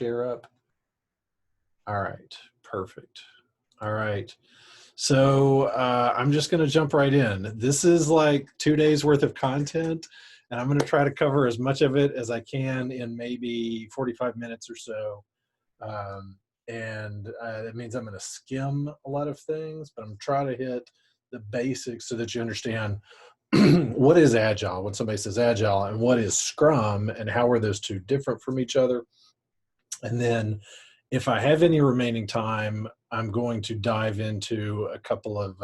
share up? All right, perfect. All right. So I'm just going to jump right in. This is like 2 days worth of content, and I'm going to try to cover as much of it as I can in maybe 45 minutes or so. And that means I'm going to skim a lot of things, but I'm trying to hit the basics so that you understand what is Agile when somebody says Agile, and what is Scrum, and how are those two different from each other. And then if I have any remaining time, I'm going to dive into a couple of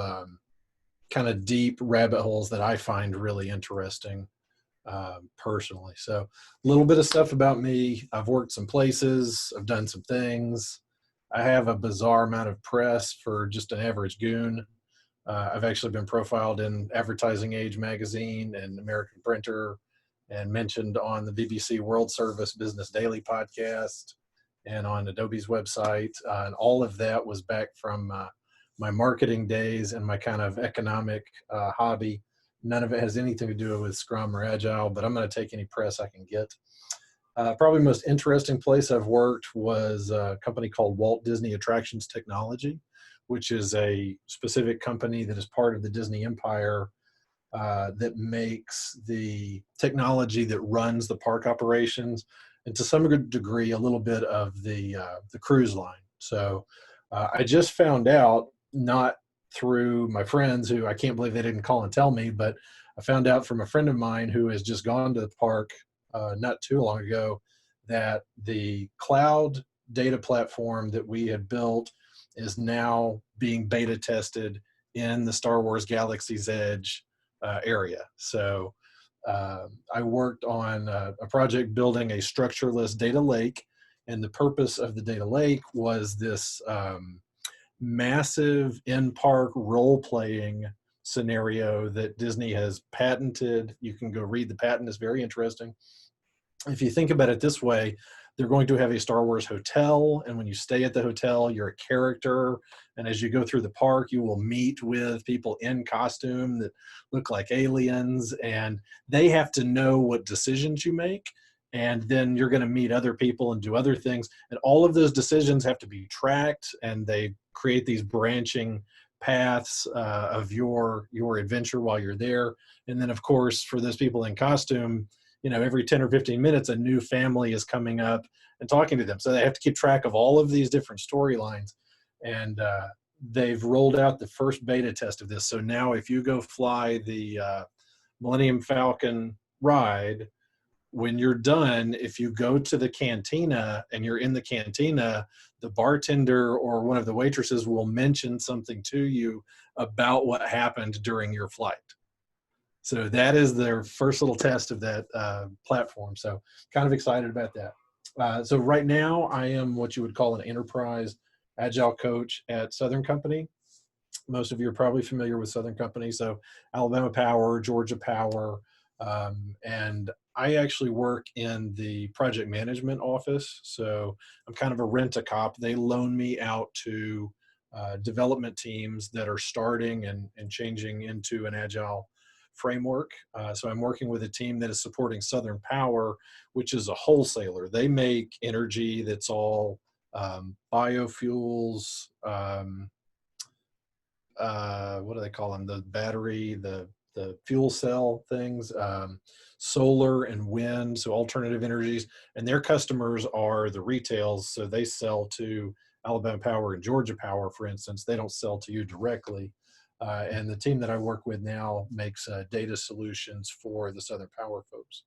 kind of deep rabbit holes that I find really interesting personally. So a little bit of stuff about me. I've worked some places. I've done some things. I have a bizarre amount of press for just an average goon. I've actually been profiled in Advertising Age magazine and American Printer, and mentioned on the BBC World Service Business Daily podcast and on Adobe's website. And all of that was back from my marketing days and my kind of economic hobby. None of it has anything to do with Scrum or Agile, but I'm going to take any press I can get. Probably the most interesting place I've worked was a company called Walt Disney Attractions Technology, which is a specific company that is part of the Disney empire that makes the technology that runs the park operations, and to some degree a little bit of the cruise line. So I just found out, not through my friends, who I can't believe they didn't call and tell me, but I found out from a friend of mine who has just gone to the park not too long ago, that the cloud data platform that we had built is now being beta tested in the Star Wars Galaxy's Edge area. So I worked on a project building a structureless data lake, and the purpose of the data lake was this massive in-park role-playing scenario that Disney has patented. You can go read the patent. It's very interesting. If you think about it this way, they're going to have a Star Wars hotel, and when you stay at the hotel, you're a character. And as you go through the park, you will meet with people in costume that look like aliens, and they have to know what decisions you make. And then you're going to meet other people and do other things. And all of those decisions have to be tracked, and they create these branching paths of your adventure while you're there. And then, of course, for those people in costume, you know, every 10 or 15 minutes, a new family is coming up and talking to them. So they have to keep track of all of these different storylines. And they've rolled out the first beta test of this. So now if you go fly the Millennium Falcon ride, when you're done, if you go to the cantina and you're in the cantina, the bartender or one of the waitresses will mention something to you about what happened during your flight. So that is their first little test of that platform. So kind of excited about that. So right now I am what you would call an enterprise agile coach at Southern Company. Most of you are probably familiar with Southern Company. So Alabama Power, Georgia Power, and I actually work in the project management office. So I'm kind of a rent-a-cop. They loan me out to development teams that are starting and changing into an agile framework. So I'm working with a team that is supporting Southern Power, which is a wholesaler. They make energy that's all biofuels, what do they call them? The battery, the fuel cell things, solar and wind, so alternative energies. And their customers are the retails, so they sell to Alabama Power and Georgia Power, for instance. They don't sell to you directly. And the team that I work with now makes data solutions for the Southern Power folks.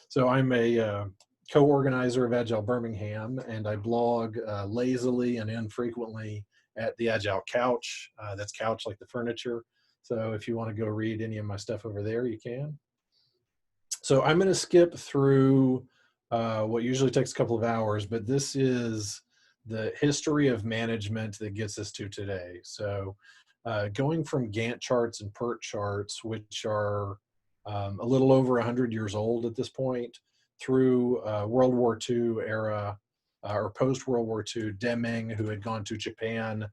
So I'm a co-organizer of Agile Birmingham, and I blog lazily and infrequently at the Agile Couch. That's couch like the furniture. So if you want to go read any of my stuff over there, you can. So I'm going to skip through what usually takes a couple of hours, but this is the history of management that gets us to today. So going from Gantt charts and PERT charts, which are a little over 100 years old at this point, through World War II era or post-World War II, Deming, who had gone to Japan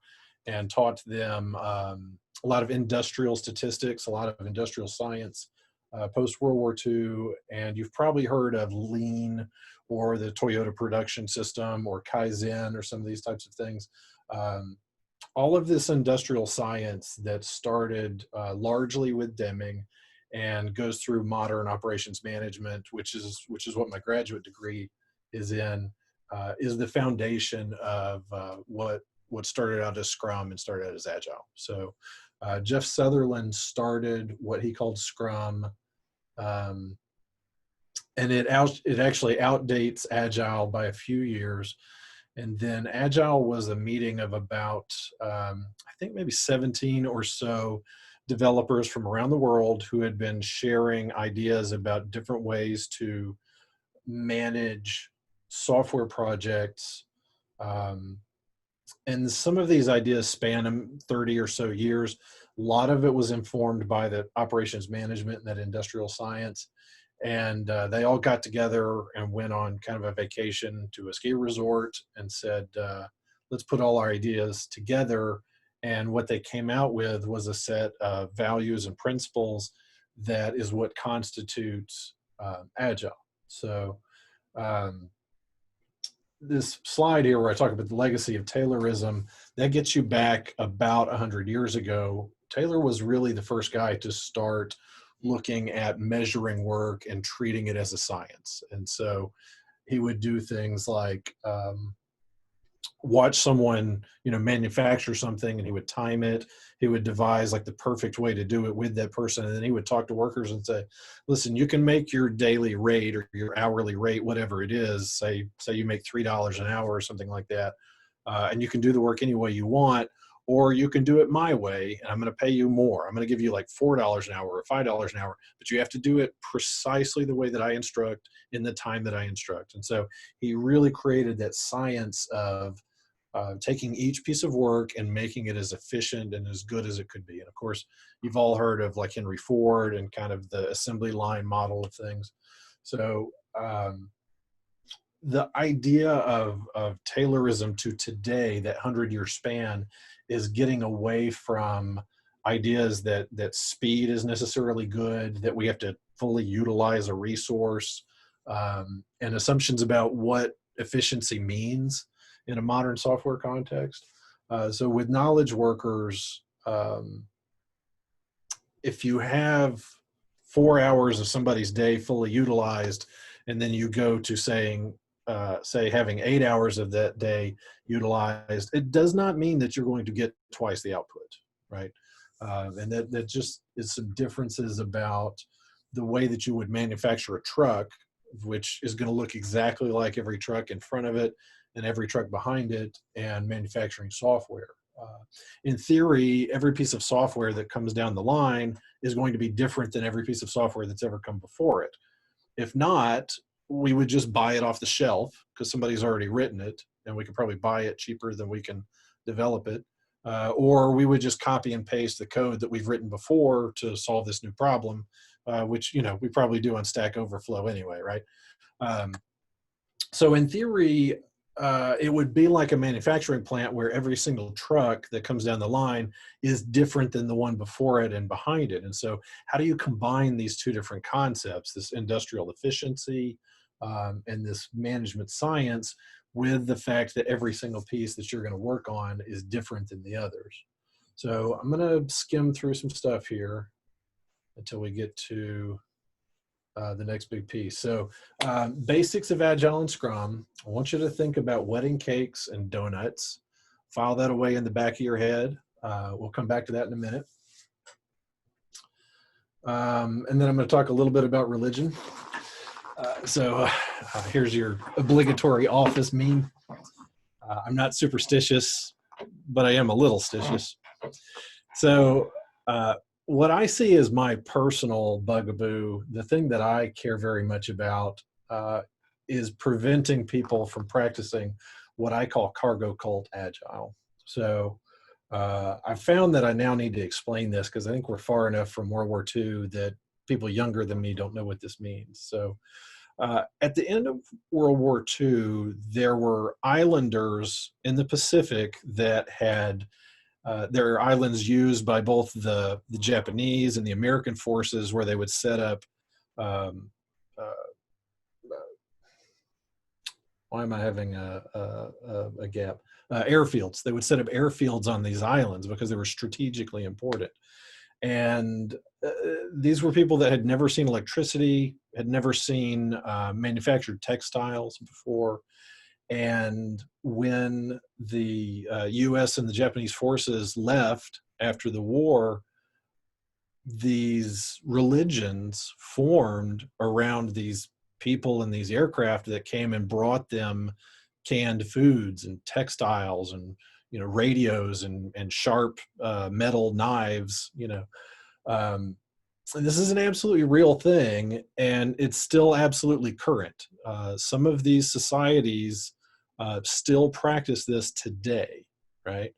and taught them a lot of industrial statistics, a lot of industrial science, post-World War II. And you've probably heard of lean or the Toyota production system, or Kaizen, or some of these types of things. All of this industrial science that started largely with Deming and goes through modern operations management, which is what my graduate degree is in, is the foundation of what started out as Scrum and started out as Agile. So Jeff Sutherland started what he called Scrum, and it actually outdates Agile by a few years. And then Agile was a meeting of about, I think maybe 17 or so developers from around the world who had been sharing ideas about different ways to manage software projects. And some of these ideas span 30 or so years. A lot of it was informed by the operations management and that industrial science. And they all got together and went on kind of a vacation to a ski resort and said, let's put all our ideas together. And what they came out with was a set of values and principles that is what constitutes Agile. So this slide here where I talk about the legacy of Taylorism, that gets you back about 100 years ago. Taylor was really the first guy to start looking at measuring work and treating it as a science. And so he would do things like watch someone, manufacture something, and he would time it. He would devise like the perfect way to do it with that person. And then he would talk to workers and say, listen, you can make your daily rate or your hourly rate, whatever it is, say you make $3 an hour or something like that. And you can do the work any way you want, or you can do it my way, and I'm going to pay you more. I'm going to give you like $4 an hour or $5 an hour, but you have to do it precisely the way that I instruct in the time that I instruct. And so he really created that science of taking each piece of work and making it as efficient and as good as it could be. And of course, you've all heard of like Henry Ford and kind of the assembly line model of things. So the idea of Taylorism to today, that 100-year span, is getting away from ideas that speed is necessarily good, that we have to fully utilize a resource, and assumptions about what efficiency means in a modern software context. So with knowledge workers, if you have 4 hours of somebody's day fully utilized, and then you go to say having 8 hours of that day utilized, it does not mean that you're going to get twice the output, right? And that just is some differences about the way that you would manufacture a truck, which is going to look exactly like every truck in front of it and every truck behind it, and manufacturing software. In theory, every piece of software that comes down the line is going to be different than every piece of software that's ever come before it. If not, we would just buy it off the shelf because somebody's already written it, and we could probably buy it cheaper than we can develop it. Or we would just copy and paste the code that we've written before to solve this new problem, which we probably do on Stack Overflow anyway, right? So in theory, it would be like a manufacturing plant where every single truck that comes down the line is different than the one before it and behind it. And so how do you combine these two different concepts, this industrial efficiency and this management science, with the fact that every single piece that you're going to work on is different than the others? So I'm going to skim through some stuff here until we get to the next big piece. So basics of Agile and Scrum. I want you to think about wedding cakes and donuts. File that away in the back of your head. We'll come back to that in a minute. And then I'm going to talk a little bit about religion. So here's your obligatory office meme. I'm not superstitious, but I am a little stitious. So what I see as my personal bugaboo, the thing that I care very much about, is preventing people from practicing what I call cargo cult agile. So I found that I now need to explain this because I think we're far enough from World War II that people younger than me don't know what this means. So at the end of World War II, there were islanders in the Pacific that had their islands used by both the Japanese and the American forces, where they would set up Why am I having a gap? Airfields. They would set up airfields on these islands because they were strategically important. And these were people that had never seen electricity, had never seen manufactured textiles before. And when the US and the Japanese forces left after the war, these religions formed around these people and these aircraft that came and brought them canned foods and textiles and radios and sharp metal knives. And this is an absolutely real thing, and it's still absolutely current. Some of these societies still practice this today, right?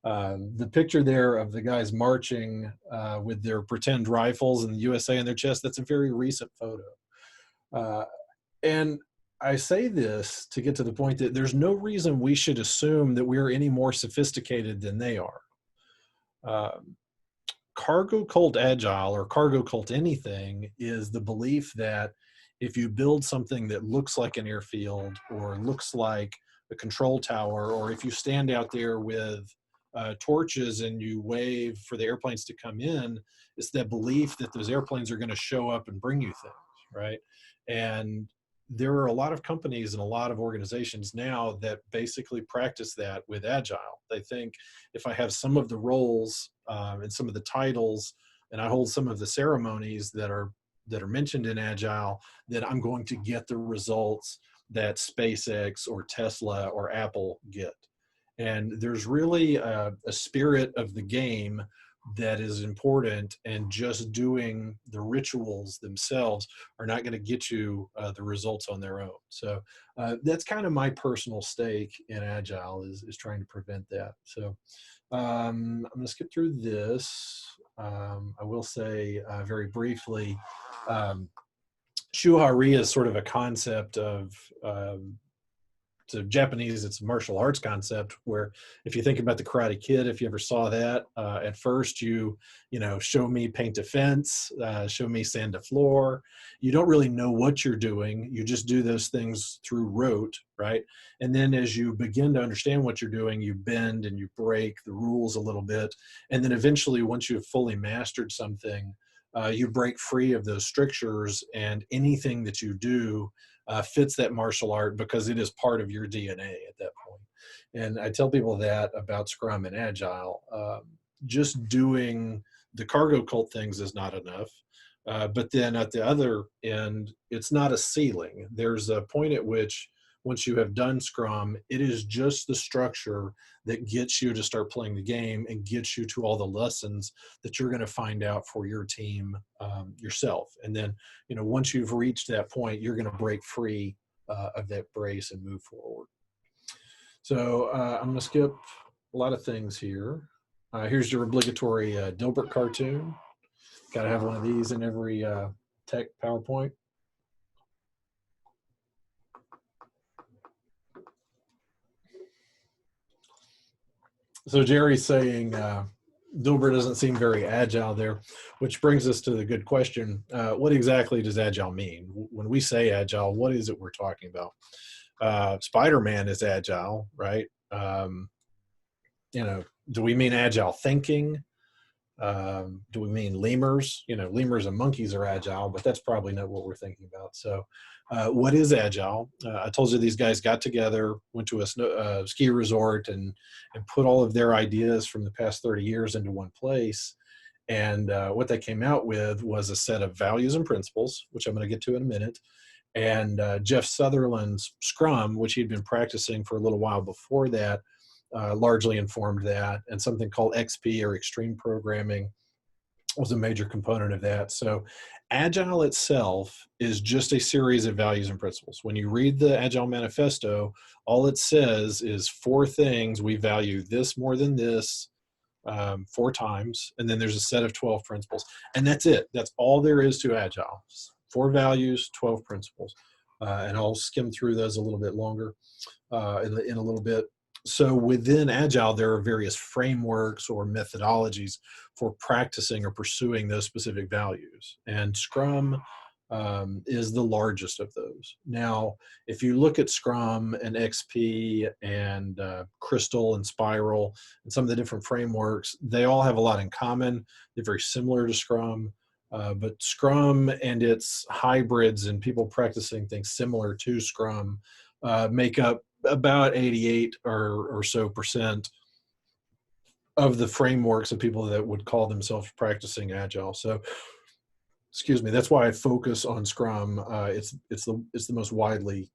The picture there of the guys marching with their pretend rifles and the USA on their chest, that's a very recent photo. And I say this to get to the point that there's no reason we should assume that we're any more sophisticated than they are. Cargo cult agile, or cargo cult anything, is the belief that if you build something that looks like an airfield or looks like a control tower, or if you stand out there with torches and you wave for the airplanes to come in, it's that belief that those airplanes are going to show up and bring you things, right? And there are a lot of companies and a lot of organizations now that basically practice that with agile. They think, if I have some of the roles and some of the titles, and I hold some of the ceremonies that are mentioned in agile, then I'm going to get the results that SpaceX or Tesla or Apple get. And there's really a spirit of the game that is important, and just doing the rituals themselves are not going to get you the results on their own. So that's kind of my personal stake in agile, is trying to prevent that. So I'm going to skip through this. I will say very briefly, shuhari is sort of a concept of to Japanese, it's a martial arts concept, where if you think about the Karate Kid, if you ever saw that, at first you show me paint a fence, show me sand a floor. You don't really know what you're doing. You just do those things through rote, right? And then as you begin to understand what you're doing, you bend and you break the rules a little bit. And then eventually, once you've fully mastered something, you break free of those strictures, and anything that you do fits that martial art because it is part of your DNA at that point. And I tell people that about Scrum and Agile. Just doing the cargo cult things is not enough. But then at the other end, it's not a ceiling. There's a point at which, once you have done Scrum, it is just the structure that gets you to start playing the game and gets you to all the lessons that you're going to find out for your team yourself. And then, once you've reached that point, you're going to break free of that brace and move forward. So I'm going to skip a lot of things here. Here's your obligatory Dilbert cartoon. Got to have one of these in every tech PowerPoint. So Jerry's saying Dilbert doesn't seem very agile there, which brings us to the good question. What exactly does agile mean? When we say agile, what is it we're talking about? Spider-Man is agile, right? Do we mean agile thinking? Do we mean lemurs? Lemurs and monkeys are agile, but that's probably not what we're thinking about. So what is agile? I told you these guys got together, went to a ski resort, and put all of their ideas from the past 30 years into one place. And what they came out with was a set of values and principles, which I'm going to get to in a minute. And Jeff Sutherland's Scrum, which he'd been practicing for a little while before that, largely informed that. And something called XP, or extreme programming, was a major component of that. So Agile itself is just a series of values and principles. When you read the Agile Manifesto, all it says is 4 things. We value this more than this 4 times. And then there's a set of 12 principles. And that's it. That's all there is to Agile. 4 values, 12 principles. And I'll skim through those a little bit longer in a little bit. So within Agile, there are various frameworks or methodologies for practicing or pursuing those specific values. And Scrum is the largest of those. Now, if you look at Scrum and XP and Crystal and Spiral and some of the different frameworks, they all have a lot in common. They're very similar to Scrum, but Scrum and its hybrids and people practicing things similar to Scrum make up about 88 or so percent of the frameworks of people that would call themselves practicing Agile. So, excuse me, that's why I focus on Scrum. It's the most widely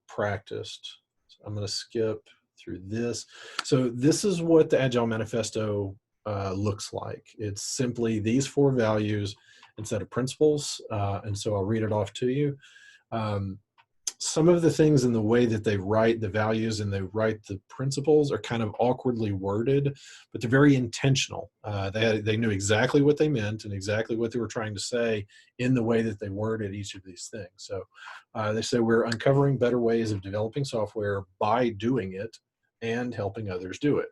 practiced. So I'm going to skip through this. So this is what the Agile Manifesto looks like. It's simply these 4 values instead of principles. And so I'll read it off to you. Some of the things in the way that they write the values and they write the principles are kind of awkwardly worded, but they're very intentional. They knew exactly what they meant and exactly what they were trying to say in the way that they worded each of these things. So they say we're uncovering better ways of developing software by doing it and helping others do it.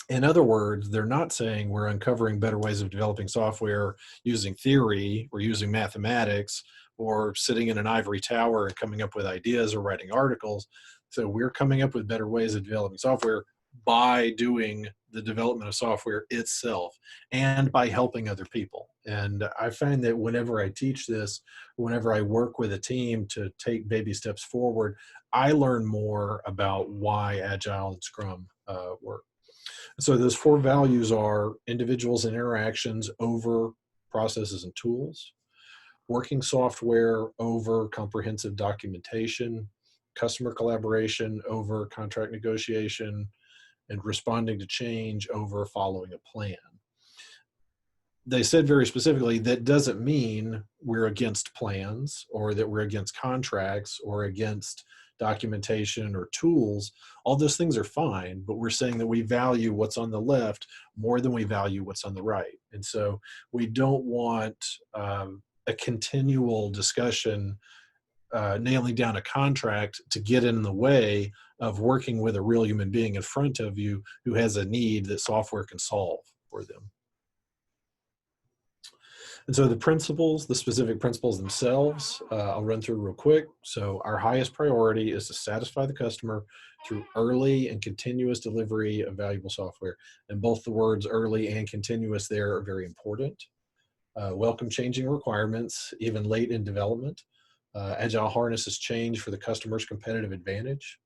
In other words, they're not saying we're uncovering better ways of developing software using theory or using mathematics or sitting in an ivory tower and coming up with ideas or writing articles. So we're coming up with better ways of developing software by doing the development of software itself and by helping other people. And I find that whenever I teach this, whenever I work with a team to take baby steps forward, I learn more about why Agile and Scrum work. So those 4 values are individuals and interactions over processes and tools, working software over comprehensive documentation, customer collaboration over contract negotiation, and responding to change over following a plan. They said very specifically that doesn't mean we're against plans or that we're against contracts or against documentation or tools. All those things are fine, but we're saying that we value what's on the left more than we value what's on the right. And so we don't want a continual discussion nailing down a contract to get in the way of working with a real human being in front of you who has a need that software can solve for them. And so the principles, the specific principles themselves, I'll run through real quick. So our highest priority is to satisfy the customer through early and continuous delivery of valuable software. And both the words early and continuous there are very important. Welcome changing requirements, even late in development. Agile harnesses change for the customer's competitive advantage.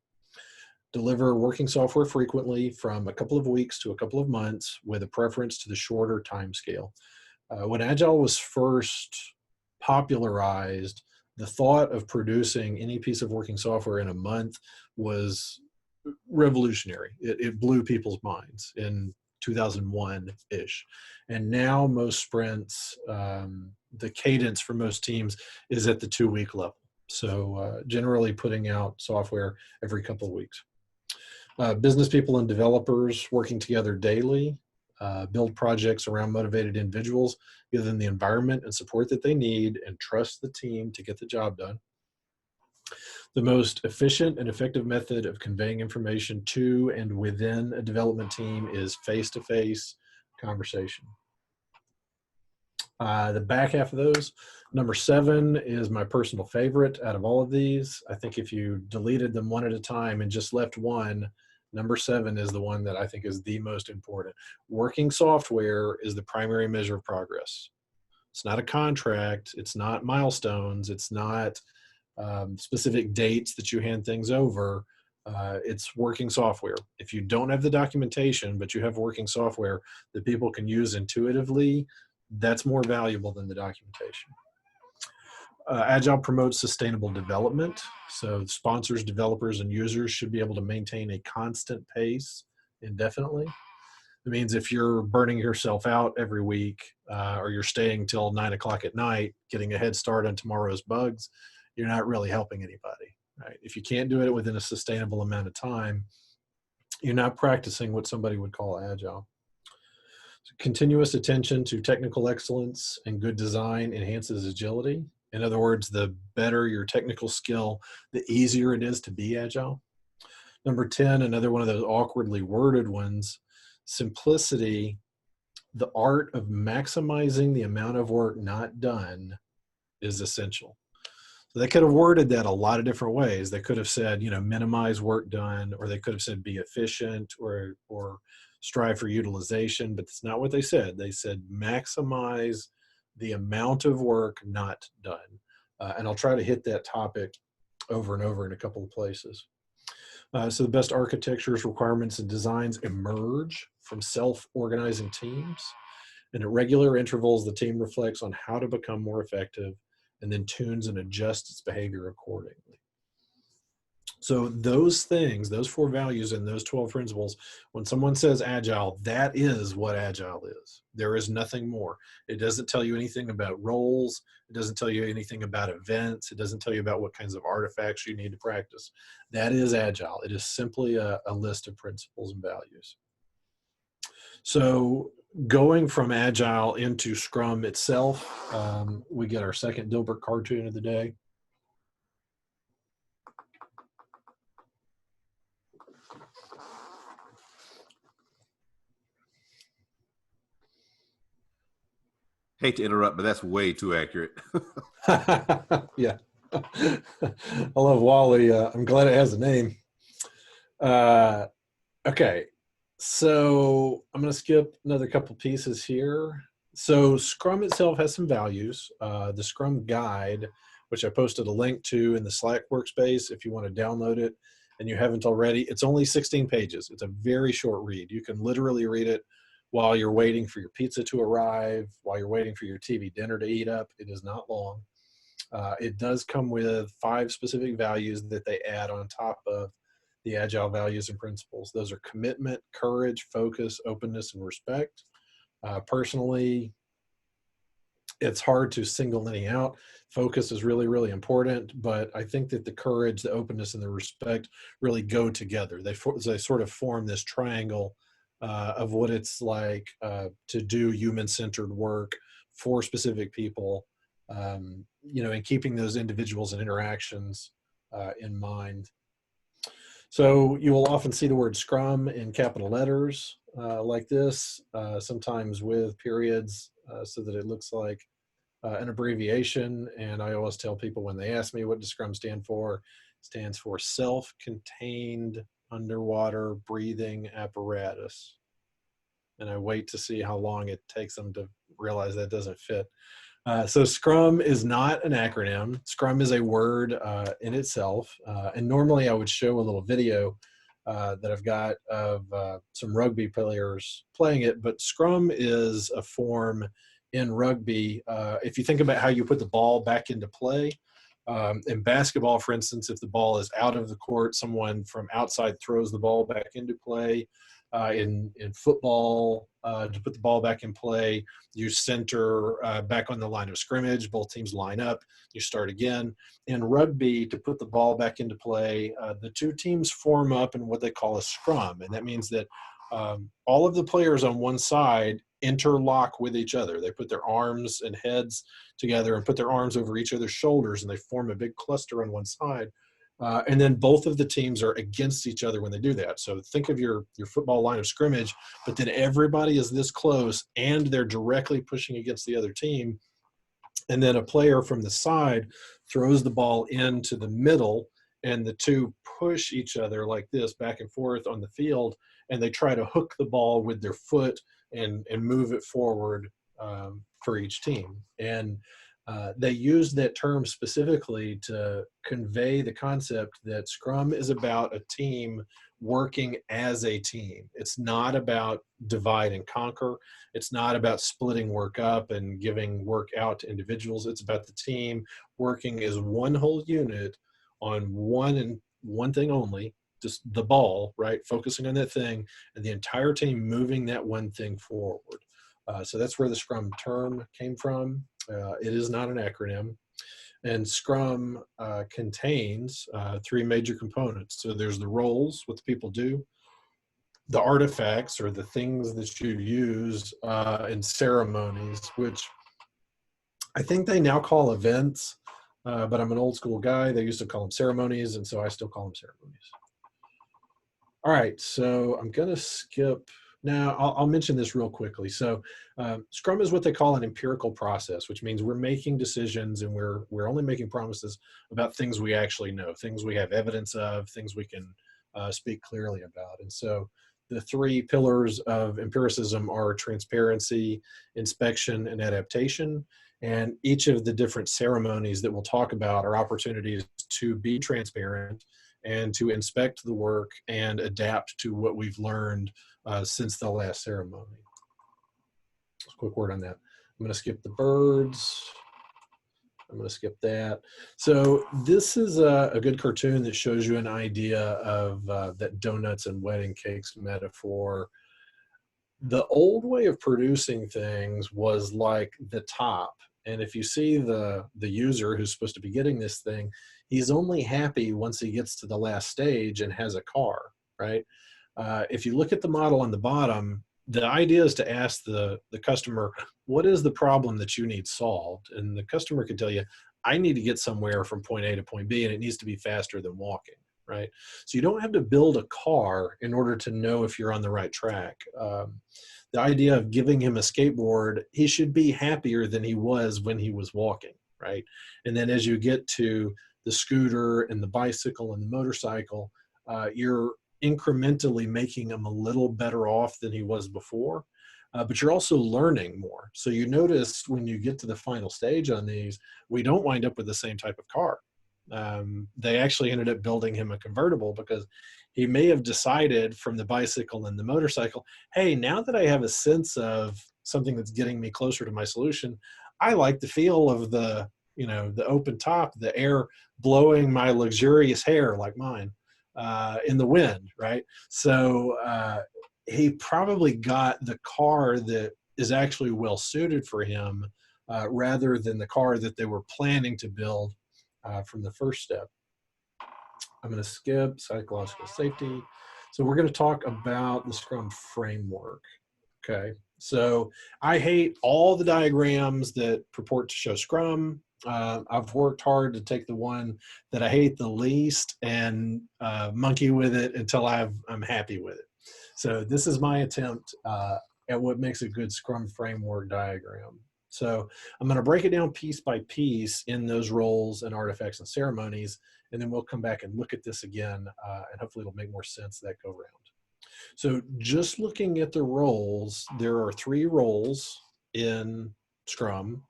Deliver working software frequently from a couple of weeks to a couple of months with a preference to the shorter time scale. When Agile was first popularized, the thought of producing any piece of working software in a month was revolutionary. It blew people's minds in 2001-ish. And now most sprints, the cadence for most teams is at the 2-week level. So generally putting out software every couple of weeks. Business people and developers working together daily. Build projects around motivated individuals, give them the environment and support that they need, and trust the team to get the job done. The most efficient and effective method of conveying information to and within a development team is face-to-face conversation. The back half of those, number 7 is my personal favorite out of all of these. I think if you deleted them one at a time and just left one, number 7 is the one that I think is the most important. Working software is the primary measure of progress. It's not a contract. It's not milestones. It's not specific dates that you hand things over. It's working software. If you don't have the documentation, but you have working software that people can use intuitively, that's more valuable than the documentation. Agile promotes sustainable development. So sponsors, developers, and users should be able to maintain a constant pace indefinitely. It means if you're burning yourself out every week or you're staying till 9 o'clock at night, getting a head start on tomorrow's bugs, you're not really helping anybody, right? If you can't do it within a sustainable amount of time, you're not practicing what somebody would call Agile. So continuous attention to technical excellence and good design enhances agility. In other words, the better your technical skill, the easier it is to be Agile. Number 10, another one of those awkwardly worded ones, simplicity, the art of maximizing the amount of work not done is essential. So they could have worded that a lot of different ways. They could have said, you know, minimize work done, or they could have said be efficient, or strive for utilization, but that's not what they said. They said maximize the amount of work not done. And I'll try to hit that topic over and over in a couple of places. So the best architectures, requirements, and designs emerge from self-organizing teams. And at regular intervals, the team reflects on how to become more effective and then tunes and adjusts its behavior accordingly. So those things, those 4 values and those 12 principles, when someone says Agile, that is what Agile is. There is nothing more. It doesn't tell you anything about roles. It doesn't tell you anything about events. It doesn't tell you about what kinds of artifacts you need to practice. That is Agile. It is simply a list of principles and values. So going from Agile into Scrum itself, we get our second Dilbert cartoon of the day. Hate to interrupt, but that's way too accurate. Yeah. I love Wally. I'm glad it has a name. Okay. So I'm going to skip another couple pieces here. So Scrum itself has some values. The Scrum Guide, which I posted a link to in the Slack workspace if you want to download it and you haven't already. It's only 16 pages. It's a very short read. You can literally read it while you're waiting for your pizza to arrive, while you're waiting for your TV dinner to eat up. It is not long. It does come with 5 specific values that they add on top of the Agile values and principles. Those are commitment, courage, focus, openness, and respect. Personally, it's hard to single any out. Focus is really, really important, but I think that the courage, the openness, and the respect really go together. They sort of form this triangle of what it's like to do human-centered work for specific people, you know, and keeping those individuals and interactions in mind. So you will often see the word Scrum in capital letters like this, sometimes with periods so that it looks like an abbreviation. And I always tell people when they ask me what does Scrum stand for, it stands for self-contained underwater breathing apparatus. And I wait to see how long it takes them to realize that doesn't fit. So Scrum is not an acronym. Scrum is a word in itself. And normally I would show a little video that I've got of some rugby players playing it, but Scrum is a form in rugby. If you think about how you put the ball back into play, in basketball, for instance, if the ball is out of the court, someone from outside throws the ball back into play. In football, to put the ball back in play, you center back on the line of scrimmage, both teams line up, you start again. In rugby, to put the ball back into play, the 2 teams form up in what they call a scrum, and that means that all of the players on one side interlock with each other. They put their arms and heads together and put their arms over each other's shoulders, and they form a big cluster on one side. And then both of the teams are against each other when they do that. So think of your football line of scrimmage, but then everybody is this close and they're directly pushing against the other team. And then a player from the side throws the ball into the middle, and the 2 push each other like this back and forth on the field, and they try to hook the ball with their foot and move it forward for each team. And they used that term specifically to convey the concept that Scrum is about a team working as a team. It's not about divide and conquer. It's not about splitting work up and giving work out to individuals. It's about the team working as one whole unit on one thing only, just the ball, right? Focusing on that thing, and the entire team moving that one thing forward. So that's where the Scrum term came from. It is not an acronym. And Scrum contains 3 major components. So there's the roles, what the people do, the artifacts or the things that you use, and ceremonies, which I think they now call events, but I'm an old school guy. They used to call them ceremonies, and so I still call them ceremonies. All right, so I'm going to skip Now, I'll mention this real quickly. So, Scrum is what they call an empirical process, which means we're making decisions and we're only making promises about things we actually know, things we have evidence of, things we can speak clearly about. And so, the three pillars of empiricism are transparency, inspection, and adaptation. And each of the different ceremonies that we'll talk about are opportunities to be transparent and to inspect the work and adapt to what we've learned since the last ceremony. Just a quick word on that. I'm going to skip the birds. I'm going to skip that. So this is a good cartoon that shows you an idea of that donuts and wedding cakes metaphor. The old way of producing things was like the top. And if you see the user who's supposed to be getting this thing, he's only happy once he gets to the last stage and has a car, right? If you look at the model on the bottom, the idea is to ask the customer, what is the problem that you need solved? And the customer can tell you, I need to get somewhere from point A to point B, and it needs to be faster than walking, right? So you don't have to build a car in order to know if you're on the right track. The idea of giving him a skateboard, he should be happier than he was when he was walking, right? And then as you get to the scooter and the bicycle and the motorcycle, you're incrementally making him a little better off than he was before, but you're also learning more. So you notice when you get to the final stage on these, we don't wind up with the same type of car. They actually ended up building him a convertible because he may have decided from the bicycle and the motorcycle, hey, now that I have a sense of something that's getting me closer to my solution, I like the feel of the open top, the air blowing my luxurious hair like mine in the wind, right? So he probably got the car that is actually well suited for him rather than the car that they were planning to build from the first step. I'm going to skip psychological safety. So we're going to talk about the Scrum framework. Okay. So I hate all the diagrams that purport to show Scrum. I've worked hard to take the one that I hate the least and monkey with it until I'm happy with it. So this is my attempt at what makes a good Scrum framework diagram. So I'm going to break it down piece by piece in those roles and artifacts and ceremonies, and then we'll come back and look at this again, and hopefully it'll make more sense that go round. So just looking at the roles, there are 3 roles in Scrum.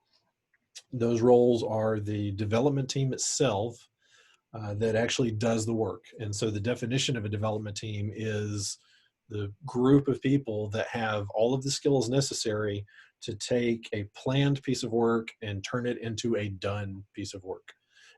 Those roles are the development team itself that actually does the work. And so the definition of a development team is the group of people that have all of the skills necessary to take a planned piece of work and turn it into a done piece of work.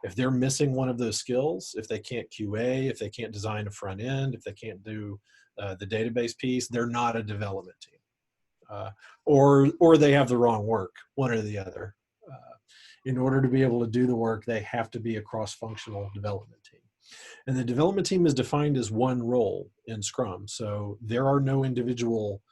If they're missing one of those skills, if they can't QA, if they can't design a front end, if they can't do the database piece, they're not a development team. Or they have the wrong work, one or the other. In order to be able to do the work, they have to be a cross-functional development team. And the development team is defined as one role in Scrum. So there are no individual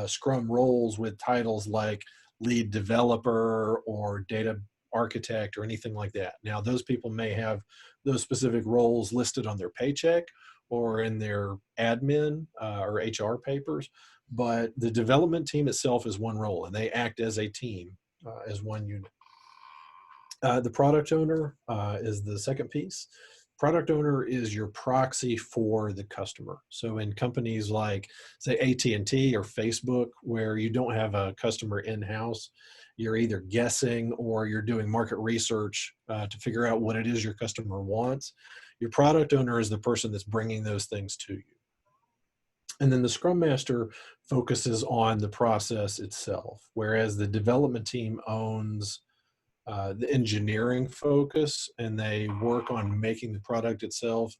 Scrum roles with titles like lead developer or data architect or anything like that. Now, those people may have those specific roles listed on their paycheck or in their admin or HR papers, but the development team itself is one role, and they act as a team, as one unit. The product owner is the second piece. Product owner is your proxy for the customer. So in companies like, say, AT&T or Facebook, where you don't have a customer in-house, you're either guessing or you're doing market research to figure out what it is your customer wants. Your product owner is the person that's bringing those things to you. And then the Scrum Master focuses on the process itself, whereas the development team owns the engineering focus, and they work on making the product itself,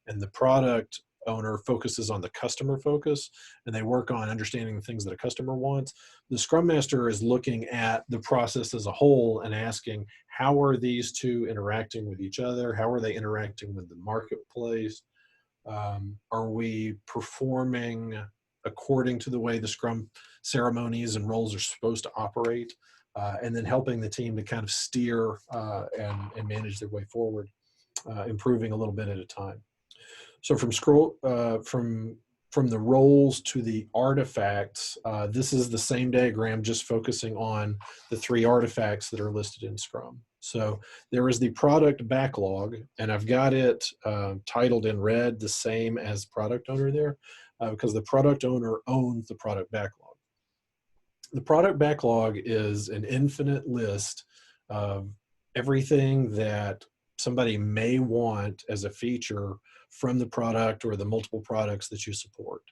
and the product owner focuses on the customer focus, and they work on understanding the things that a customer wants. The Scrum Master is looking at the process as a whole and asking, how are these two interacting with each other? How are they interacting with the marketplace? Are we performing according to the way the Scrum ceremonies and roles are supposed to operate? And then helping the team to kind of steer and manage their way forward, improving a little bit at a time. So from from the roles to the artifacts, this is the same diagram, just focusing on the 3 artifacts that are listed in Scrum. So there is the product backlog, and I've got it titled in red, the same as product owner there, because the product owner owns the product backlog. The product backlog is an infinite list of everything that somebody may want as a feature from the product or the multiple products that you support.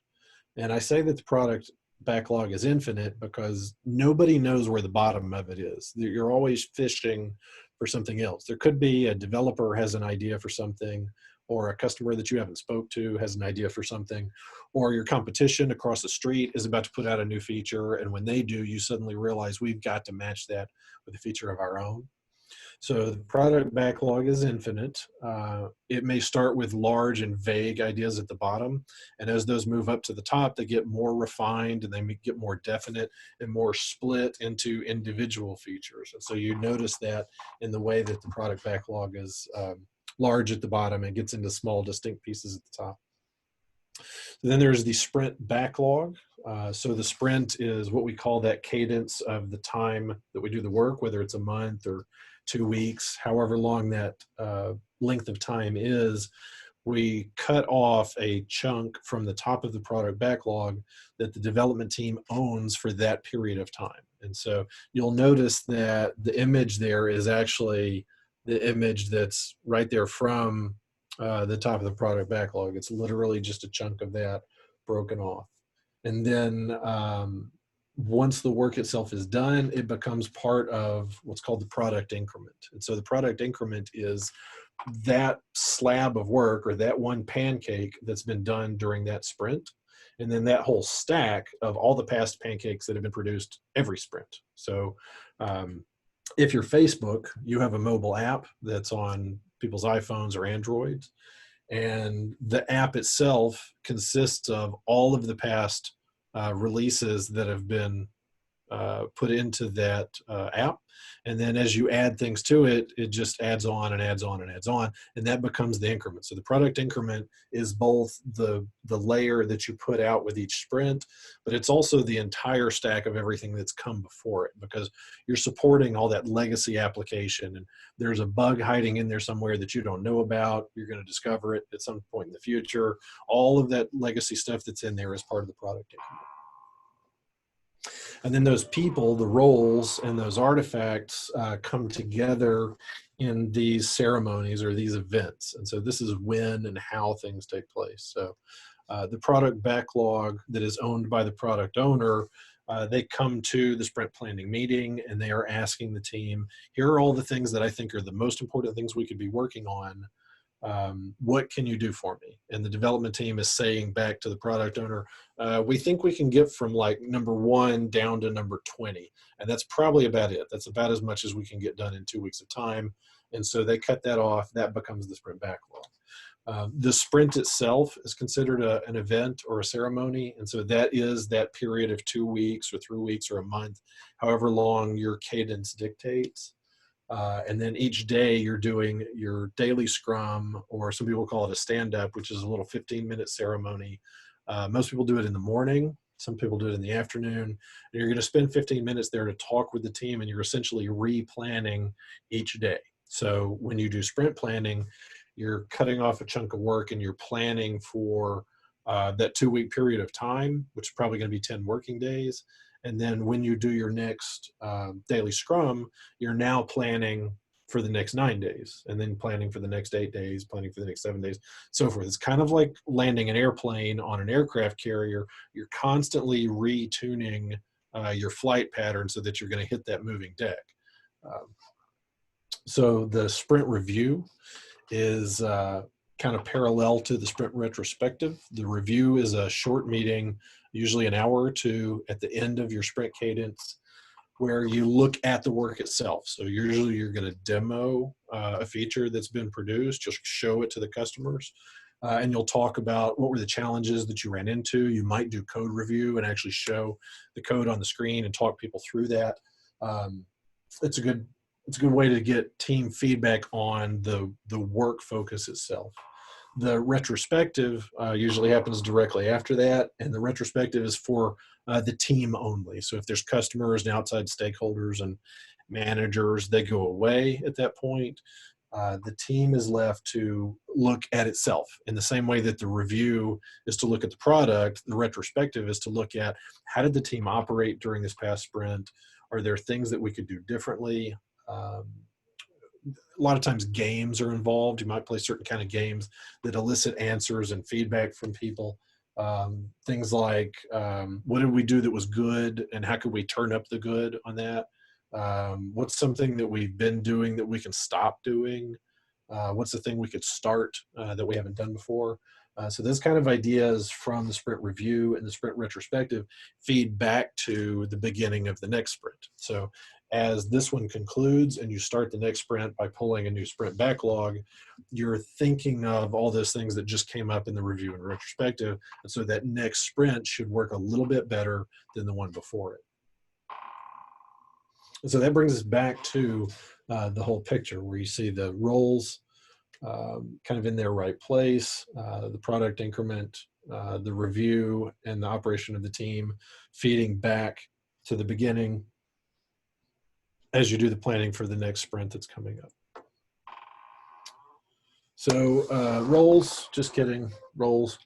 And I say that the product backlog is infinite because nobody knows where the bottom of it is. You're always fishing for something else. There could be a developer has an idea for something, or a customer that you haven't spoke to has an idea for something, or your competition across the street is about to put out a new feature. And when they do, you suddenly realize we've got to match that with a feature of our own. So the product backlog is infinite. It may start with large and vague ideas at the bottom. And as those move up to the top, they get more refined and they get more definite and more split into individual features. And so you notice that in the way that the product backlog is large at the bottom and gets into small distinct pieces at the top. Then there's the sprint backlog. So the sprint is what we call that cadence of the time that we do the work, whether it's a month or 2 weeks, however long that length of time is. We cut off a chunk from the top of the product backlog that the development team owns for that period of time. And so you'll notice that the image there is actually the image that's right there from the top of the product backlog. It's literally just a chunk of that broken off. And then once the work itself is done, it becomes part of what's called the product increment. And so the product increment is that slab of work or that one pancake that's been done during that sprint. And then that whole stack of all the past pancakes that have been produced every sprint. So if you're Facebook, you have a mobile app that's on people's iPhones or Androids. And the app itself consists of all of the past releases that have been put into that app. And then as you add things to it, it just adds on and adds on and adds on. And that becomes the increment. So the product increment is both the layer that you put out with each sprint, but it's also the entire stack of everything that's come before it, because you're supporting all that legacy application. And there's a bug hiding in there somewhere that you don't know about. You're going to discover it at some point in the future. All of that legacy stuff that's in there is part of the product increment. And then those people, the roles, and those artifacts come together in these ceremonies or these events. And so this is when and how things take place. So the product backlog that is owned by the product owner, they come to the sprint planning meeting and they are asking the team, here are all the things that I think are the most important things we could be working on. What can you do for me? And the development team is saying back to the product owner, we think we can get from like number 1 down to number 20. And that's probably about it. That's about as much as we can get done in 2 weeks of time. And so they cut that off. That becomes the sprint backlog. The sprint itself is considered an event or a ceremony. And so that is that period of 2 weeks or 3 weeks or a month, however long your cadence dictates. And then each day you're doing your daily scrum, or some people call it a stand-up, which is a little 15-minute ceremony. Most people do it in the morning. Some people do it in the afternoon. And you're going to spend 15 minutes there to talk with the team, and you're essentially replanning each day. So when you do sprint planning, you're cutting off a chunk of work and you're planning for that 2-week period of time, which is probably going to be 10 working days. And then when you do your next daily scrum, you're now planning for the next 9 days, and then planning for the next 8 days, planning for the next 7 days, so forth. It's kind of like landing an airplane on an aircraft carrier. You're constantly retuning your flight pattern so that you're going to hit that moving deck. So the sprint review is kind of parallel to the sprint retrospective. The review is a short meeting, usually an hour or two at the end of your sprint cadence, where you look at the work itself. So usually you're going to demo a feature that's been produced, just show it to the customers, and you'll talk about what were the challenges that you ran into. You might do code review and actually show the code on the screen and talk people through that. It's a good way to get team feedback on the work focus itself. The retrospective usually happens directly after that, and the retrospective is for the team only. So if there's customers and outside stakeholders and managers, they go away at that point. The team is left to look at itself in the same way that the review is to look at the product. The retrospective is to look at how did the team operate during this past sprint? Are there things that we could do differently? A lot of times games are involved. You might play certain kind of games that elicit answers and feedback from people. Things like what did we do that was good and how could we turn up the good on that? What's something that we've been doing that we can stop doing? What's the thing we could start that we haven't done before? So those kind of ideas from the sprint review and the sprint retrospective feed back to the beginning of the next sprint. So as this one concludes and you start the next sprint by pulling a new sprint backlog, you're thinking of all those things that just came up in the review and retrospective. And so that next sprint should work a little bit better than the one before it. And so that brings us back to the whole picture where you see the roles kind of in their right place, the product increment, the review, and the operation of the team feeding back to the beginning as you do the planning for the next sprint that's coming up. So roles, just kidding, roles.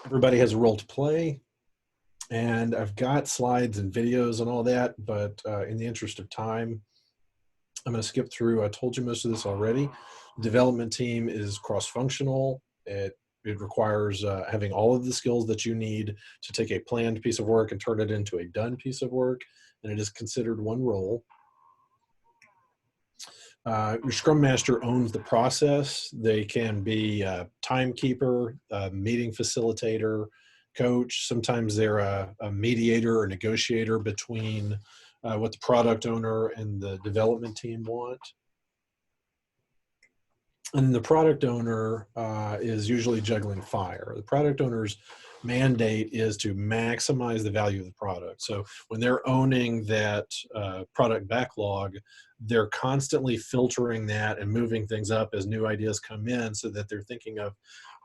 Everybody has a role to play. And I've got slides and videos and all that, but in the interest of time, I'm going to skip through. I told you most of this already. The development team is cross-functional. It requires having all of the skills that you need to take a planned piece of work and turn it into a done piece of work, and it is considered one role. Your Scrum Master owns the process. They can be a timekeeper, a meeting facilitator, coach. Sometimes they're a mediator or negotiator between what the product owner and the development team want. And the product owner is usually juggling fire. The product owner's mandate is to maximize the value of the product. So when they're owning that product backlog, they're constantly filtering that and moving things up as new ideas come in so that they're thinking of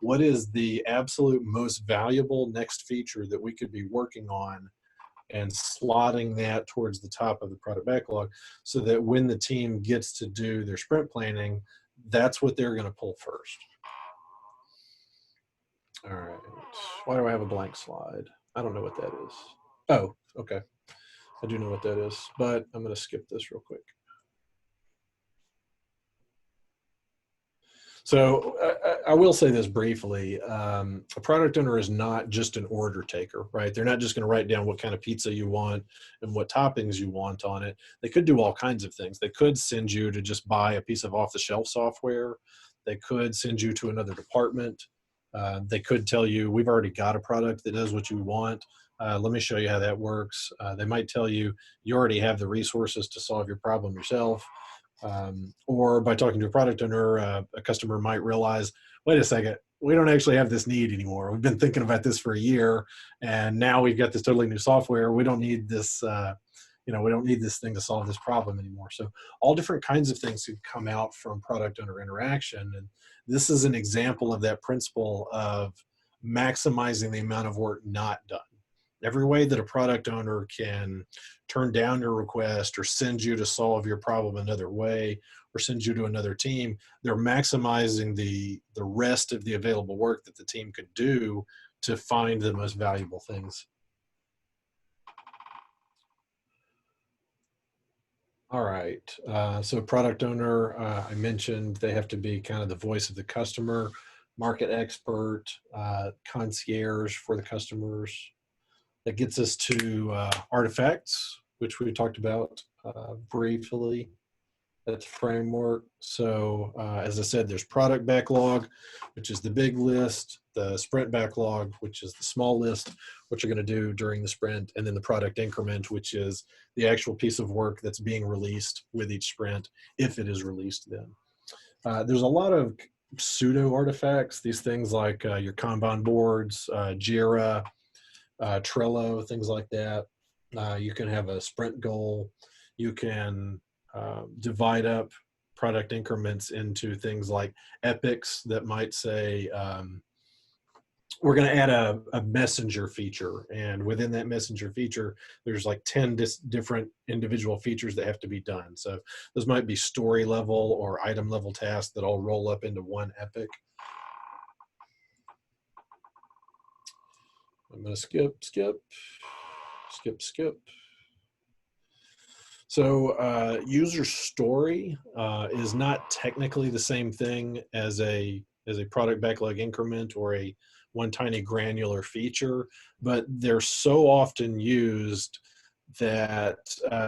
what is the absolute most valuable next feature that we could be working on and slotting that towards the top of the product backlog so that when the team gets to do their sprint planning, that's what they're going to pull first. All right. Why do I have a blank slide? I don't know what that is. Oh, okay. I do know what that is, but I'm going to skip this real quick. So I will say this briefly. A product owner is not just an order taker, right? They're not just going to write down what kind of pizza you want and what toppings you want on it. They could do all kinds of things. They could send you to just buy a piece of off-the-shelf software. They could send you to another department. They could tell you, we've already got a product that does what you want. Let me show you how that works. They might tell you, you already have the resources to solve your problem yourself. Or by talking to a product owner, a customer might realize, wait a second, we don't actually have this need anymore. We've been thinking about this for a year, and now we've got this totally new software. We don't need this, we don't need this thing to solve this problem anymore. So all different kinds of things could come out from product owner interaction. And this is an example of that principle of maximizing the amount of work not done. Every way that a product owner can turn down your request or send you to solve your problem another way or send you to another team, they're maximizing the rest of the available work that the team could do to find the most valuable things. All right, so product owner, I mentioned they have to be kind of the voice of the customer, market expert, concierge for the customers. That gets us to artifacts, which we talked about briefly. That's framework. So as I said, there's product backlog, which is the big list, the sprint backlog, which is the small list, what you're going to do during the sprint, and then the product increment, which is the actual piece of work that's being released with each sprint, if it is released then. There's a lot of pseudo artifacts, these things like your Kanban boards, Jira, Trello, things like that. You can have a sprint goal. You can divide up product increments into things like epics that might say, we're going to add a messenger feature. And within that messenger feature, there's like 10 different individual features that have to be done. So those might be story level or item level tasks that all roll up into one epic. I'm going to skip. So user story is not technically the same thing as a product backlog increment or a one tiny granular feature, but they're so often used that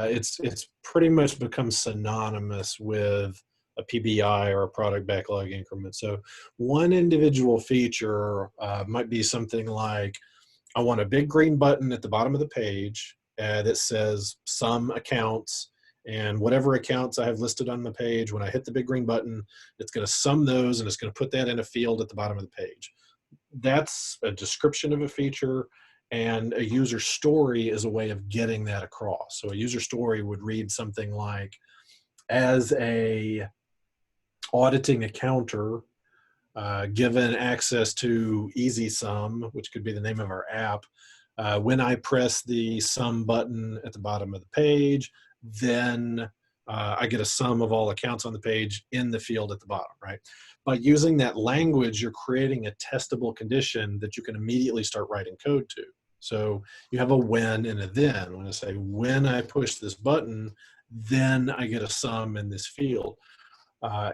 it's pretty much become synonymous with a PBI or a product backlog increment. So one individual feature might be something like, I want a big green button at the bottom of the page that says some accounts, and whatever accounts I have listed on the page, when I hit the big green button, it's going to sum those and it's going to put that in a field at the bottom of the page. That's a description of a feature, and a user story is a way of getting that across. So a user story would read something like, as a auditing accounter, given access to Easy Sum, which could be the name of our app, when I press the sum button at the bottom of the page, then I get a sum of all accounts on the page in the field at the bottom, right? By using that language, you're creating a testable condition that you can immediately start writing code to. So you have a when and a then. When I say, when I push this button, then I get a sum in this field.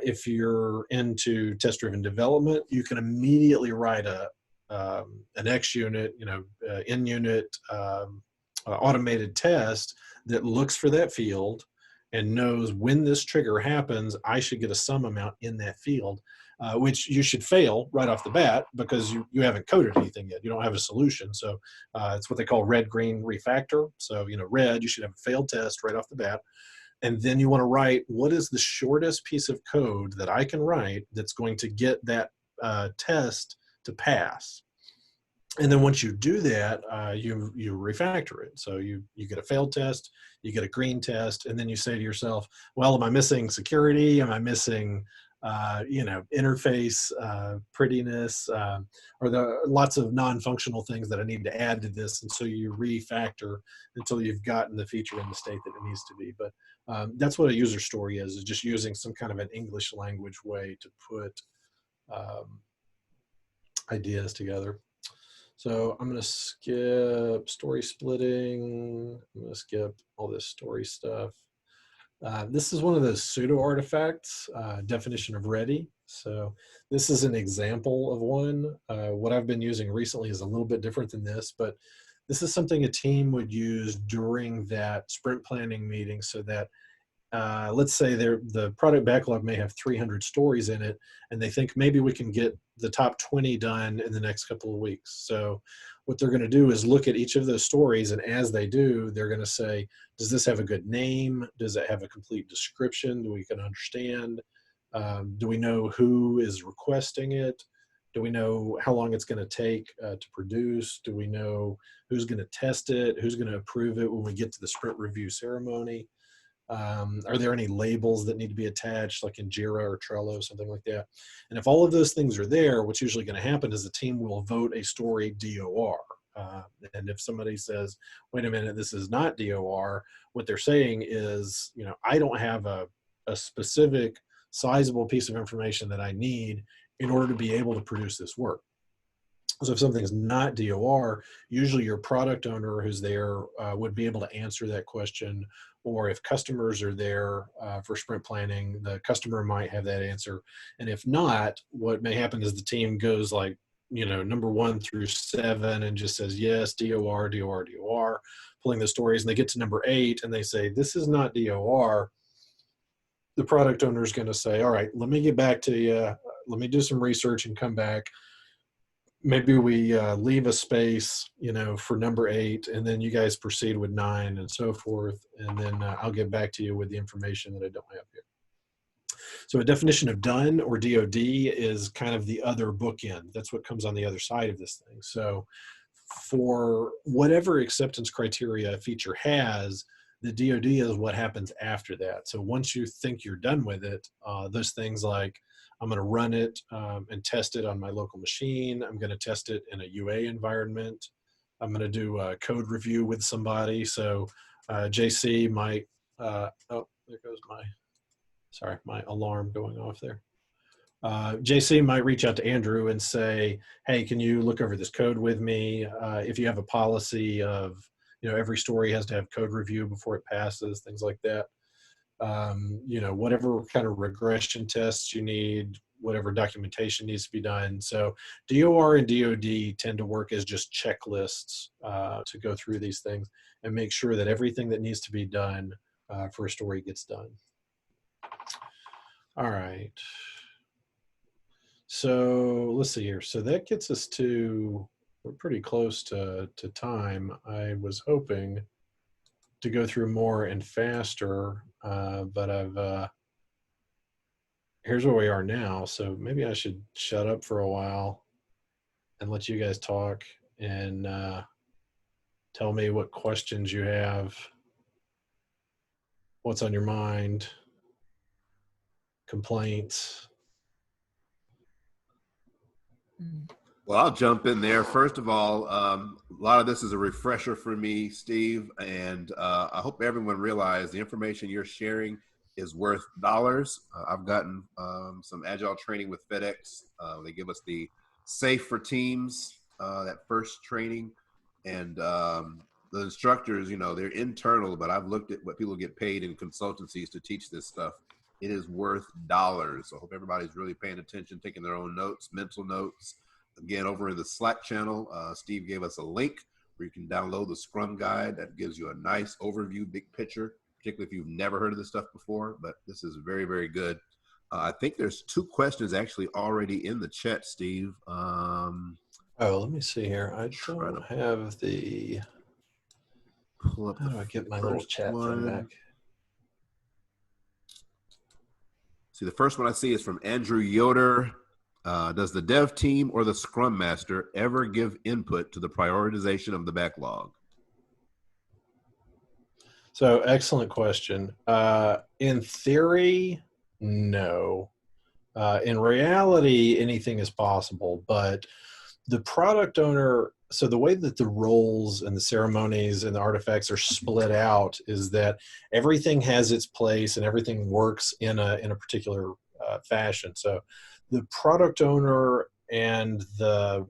If you're into test-driven development, you can immediately write an X unit, in unit automated test that looks for that field and knows when this trigger happens, I should get a sum amount in that field, which you should fail right off the bat because you haven't coded anything yet. You don't have a solution. So it's what they call red-green refactor. So, red, you should have a failed test right off the bat. And then you want to write, what is the shortest piece of code that I can write that's going to get that test to pass? And then once you do that, you refactor it. So you get a failed test, you get a green test, and then you say to yourself, well, am I missing security? Am I missing interface prettiness? Or there are lots of non-functional things that I need to add to this? And so you refactor until you've gotten the feature in the state that it needs to be. But that's what a user story is just using some kind of an English language way to put ideas together. So I'm going to skip story splitting. I'm going to skip all this story stuff. This is one of those pseudo artifacts, definition of ready. So this is an example of one. What I've been using recently is a little bit different than this, but this is something a team would use during that sprint planning meeting so that let's say the product backlog may have 300 stories in it, and they think maybe we can get the top 20 done in the next couple of weeks. So what they're going to do is look at each of those stories, and as they do, they're going to say, does this have a good name? Does it have a complete description that we can understand? Do we know who is requesting it? Do we know how long it's going to take to produce? Do we know who's going to test it? Who's going to approve it when we get to the sprint review ceremony? Are there any labels that need to be attached, like in Jira or Trello, something like that? And if all of those things are there, what's usually going to happen is the team will vote a story DOR. And if somebody says, wait a minute, this is not DOR, what they're saying is, I don't have a specific sizable piece of information that I need in order to be able to produce this work. So if something is not DOR, usually your product owner who's there would be able to answer that question. Or if customers are there for sprint planning, the customer might have that answer. And if not, what may happen is the team goes like, number 1 through 7 and just says, yes, DOR, DOR, DOR, pulling the stories. And they get to number 8 and they say, this is not DOR. The product owner is going to say, all right, let me get back to you. Let me do some research and come back. Maybe we leave a space, for number 8, and then you guys proceed with 9 and so forth. And then I'll get back to you with the information that I don't have here. So a definition of done, or DOD, is kind of the other bookend. That's what comes on the other side of this thing. So for whatever acceptance criteria a feature has, The DoD is what happens after that. So once you think you're done with it, those things like I'm going to run it and test it on my local machine. I'm going to test it in a UA environment. I'm going to do a code review with somebody. So JC might, oh, there goes my alarm going off there. JC might reach out to Andrew and say, hey, can you look over this code with me? If you have a policy of, every story has to have code review before it passes, things like that. Whatever kind of regression tests you need, whatever documentation needs to be done. So DOR and DOD tend to work as just checklists to go through these things and make sure that everything that needs to be done for a story gets done. All right. So let's see here. So that gets us we're pretty close to time. I was hoping to go through more and faster, but here's where we are now. So maybe I should shut up for a while and let you guys talk and tell me what questions you have, what's on your mind, complaints. Well, I'll jump in there. First of all, a lot of this is a refresher for me, Steve, and I hope everyone realizes the information you're sharing is worth dollars. I've gotten some Agile training with FedEx. They give us the Safe for Teams, that first training, and the instructors, they're internal, but I've looked at what people get paid in consultancies to teach this stuff. It is worth dollars. So I hope everybody's really paying attention, taking their own notes, mental notes. Again, over in the Slack channel, Steve gave us a link where you can download the Scrum Guide. That gives you a nice overview, big picture, particularly if you've never heard of this stuff before, but this is very, very good. I think there's 2 questions actually already in the chat, Steve. Oh, let me see here. I don't have the... Pull up How do I get my little chat thing back? See, the first one I see is from Andrew Yoder. Does the dev team or the Scrum Master ever give input to the prioritization of the backlog? So, excellent question. In theory, no. In reality, anything is possible, but the product owner, so the way that the roles and the ceremonies and the artifacts are split out is that everything has its place and everything works in a particular fashion. So the product owner and the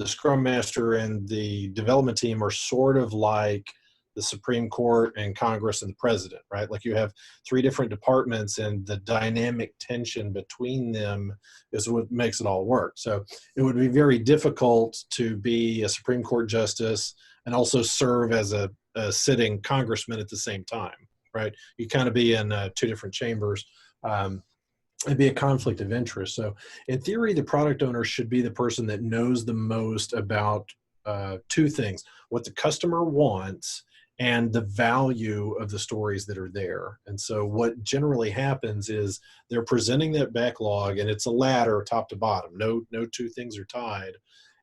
Scrum Master and the development team are sort of like the Supreme Court and Congress and the president, right? Like you have 3 different departments and the dynamic tension between them is what makes it all work. So it would be very difficult to be a Supreme Court justice and also serve as a sitting congressman at the same time, right? You kind of be in 2 different chambers. It'd be a conflict of interest. So in theory, the product owner should be the person that knows the most about 2 things: what the customer wants and the value of the stories that are there. And so what generally happens is they're presenting that backlog and it's a ladder top to bottom. No 2 things are tied.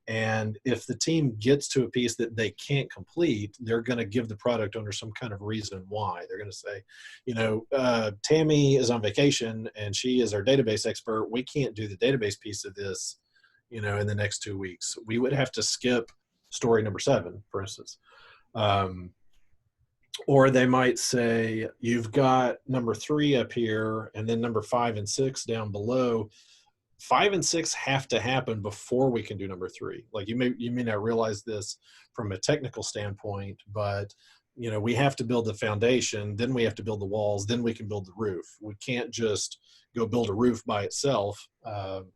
And if the team gets to a piece that they can't complete, they're going to give the product owner some kind of reason why. They're going to say, Tammy is on vacation and she is our database expert. We can't do the database piece of this, in the next 2 weeks. We would have to skip story number 7, for instance. Or they might say, you've got number 3 up here and then number 5 and 6 down below. 5 and 6 have to happen before we can do number 3. Like you may not realize this from a technical standpoint, but we have to build the foundation, then we have to build the walls, then we can build the roof. We can't just go build a roof by itself,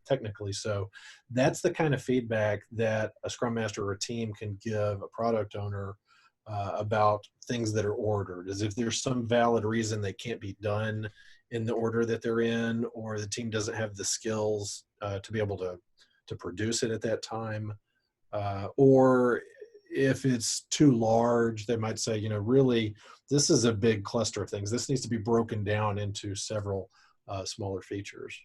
technically. So that's the kind of feedback that a Scrum Master or a team can give a product owner about things that are ordered. As if there's some valid reason they can't be done in the order that they're in, or the team doesn't have the skills to be able to produce it at that time, or if it's too large, they might say, really, this is a big cluster of things. This needs to be broken down into several smaller features.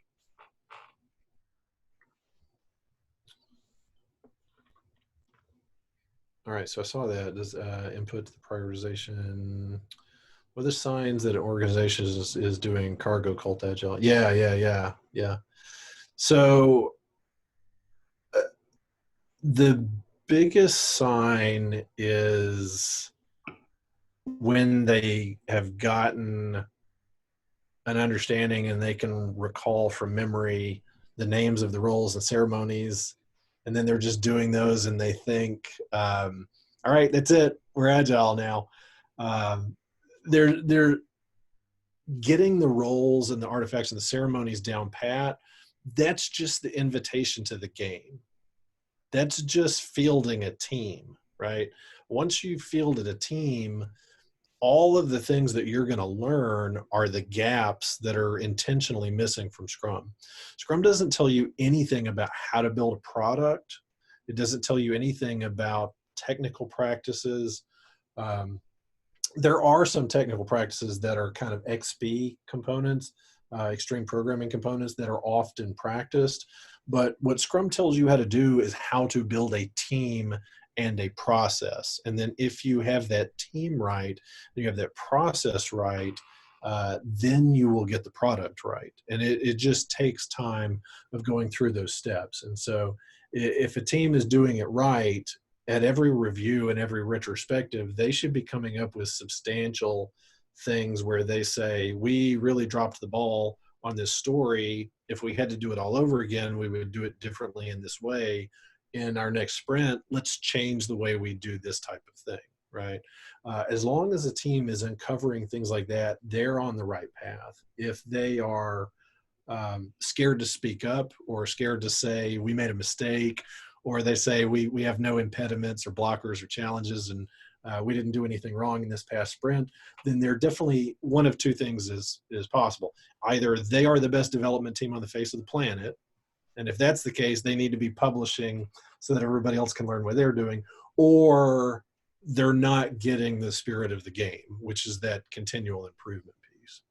All right, so I saw that. Does input to the prioritization. Well, there's signs that an organization is doing cargo cult agile. Yeah. So the biggest sign is when they have gotten an understanding and they can recall from memory the names of the roles and ceremonies, and then they're just doing those and they think, all right, that's it, we're agile now. They're getting the roles and the artifacts and the ceremonies down pat. That's just the invitation to the game. That's just fielding a team, right? Once you've fielded a team, all of the things that you're going to learn are the gaps that are intentionally missing from Scrum. Scrum doesn't tell you anything about how to build a product. It doesn't tell you anything about technical practices. There are some technical practices that are kind of XP components, extreme programming components that are often practiced. But what Scrum tells you how to do is how to build a team and a process. And then if you have that team right, you have that process right, then you will get the product right. And it just takes time of going through those steps. And so if a team is doing it right, at every review and every retrospective, they should be coming up with substantial things where they say, we really dropped the ball on this story. If we had to do it all over again, we would do it differently in this way. In our next sprint, let's change the way we do this type of thing, right? As long as a team is uncovering things like that, they're on the right path. If they are scared to speak up or scared to say we made a mistake, or they say we have no impediments or blockers or challenges and we didn't do anything wrong in this past sprint, then they're definitely one of two things is possible. Either they are the best development team on the face of the planet, and if that's the case, they need to be publishing so that everybody else can learn what they're doing, or they're not getting the spirit of the game, which is that continual improvement piece.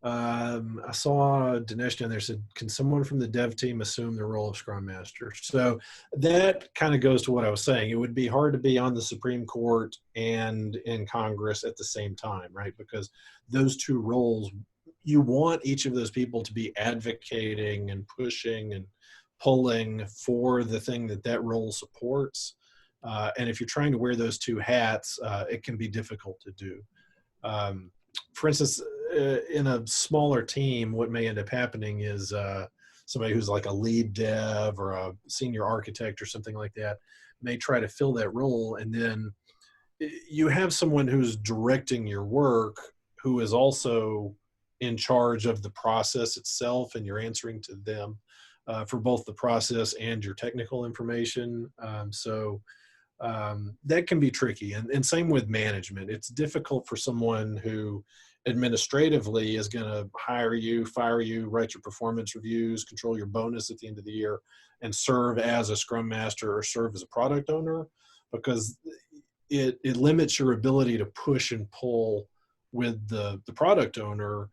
I saw Dinesh down there said, can someone from the dev team assume the role of Scrum Master? So that kind of goes to what I was saying. It would be hard to be on the Supreme Court and in Congress at the same time, right? Because those two roles, you want each of those people to be advocating and pushing and pulling for the thing that that role supports. And if you're trying to wear those two hats, it can be difficult to do. For instance, in a smaller team, what may end up happening is somebody who's like a lead dev or a senior architect or something like that may try to fill that role. And then you have someone who's directing your work who is also in charge of the process itself, and you're answering to them for both the process and your technical information. That can be tricky. And same with management. It's difficult for someone who administratively is going to hire you, fire you, write your performance reviews, control your bonus at the end of the year, and serve as a Scrum Master or serve as a product owner, because it limits your ability to push and pull with the product owner,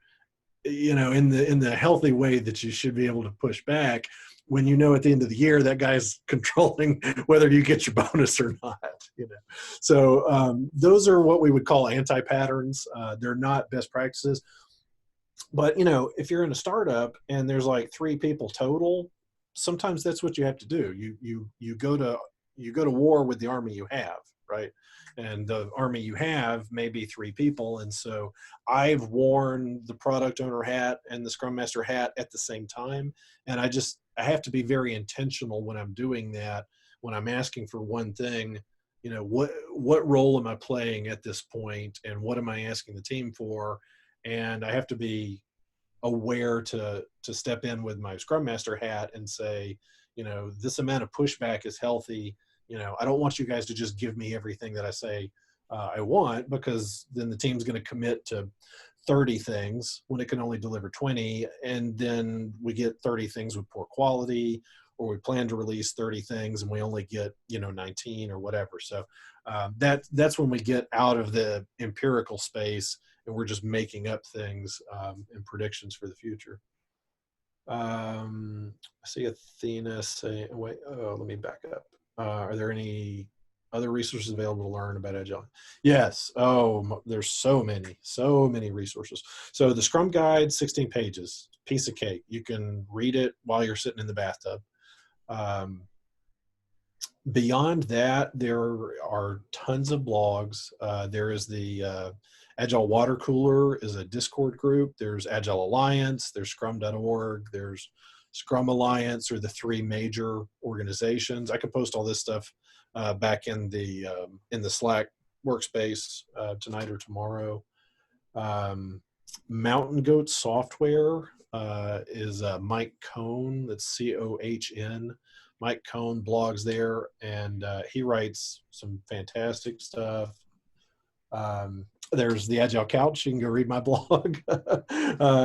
you know, in the healthy way that you should be able to push back when you know at the end of the year that guy's controlling whether you get your bonus or not, you know. So those are what we would call anti-patterns. They're not best practices. But, you know, if you're in a startup and there's like 3 people total, sometimes that's what you have to do. You go to war with the army you have, right? And the army you have may be 3 people. And so I've worn the product owner hat and the Scrum Master hat at the same time. And I have to be very intentional when I'm doing that, when I'm asking for one thing, you know, what role am I playing at this point, and what am I asking the team for? And I have to be aware to step in with my Scrum Master hat and say, you know, this amount of pushback is healthy. You know, I don't want you guys to just give me everything that I say I want, because then the team's going to commit to 30 things when it can only deliver 20. And then we get 30 things with poor quality, or we plan to release 30 things and we only get, you know, 19 or whatever. So that's when we get out of the empirical space and we're just making up things and predictions for the future. I see Athena say, wait, oh, let me back up. Are there any Other resources available to learn about Agile. Yes. Oh, there's so many resources. So the Scrum Guide, 16 pages, piece of cake. You can read it while you're sitting in the bathtub. Um, Beyond that, there are tons of blogs. There is the Agile Water Cooler is a Discord group. There's Agile Alliance. There's Scrum.org. There's Scrum Alliance, or the three major organizations. I can post all this stuff back in the Slack workspace tonight or tomorrow. Mountain Goat Software is Mike Cohn. That's Cohn. Mike Cohn blogs there, and he writes some fantastic stuff. There's the Agile Couch. You can go read my blog.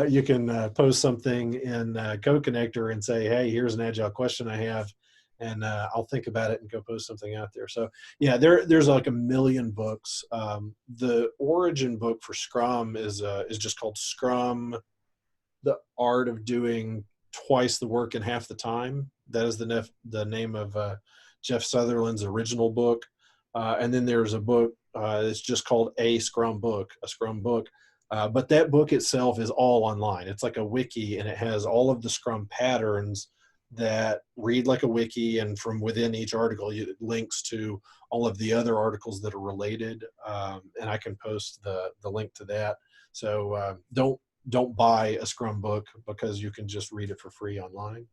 You can post something in Code Connector and say, hey, here's an Agile question I have, and I'll think about it and go post something out there. So yeah, there's like a million books. The origin book for Scrum is just called Scrum, the Art of Doing Twice the Work in Half the Time. That is the name of Jeff Sutherland's original book. And then there's a book that's just called a Scrum book. But that book itself is all online. It's like a wiki, and it has all of the Scrum patterns that read like a wiki, and from within each article, it links to all of the other articles that are related. And I can post the link to that. So don't buy a Scrum book, because you can just read it for free online.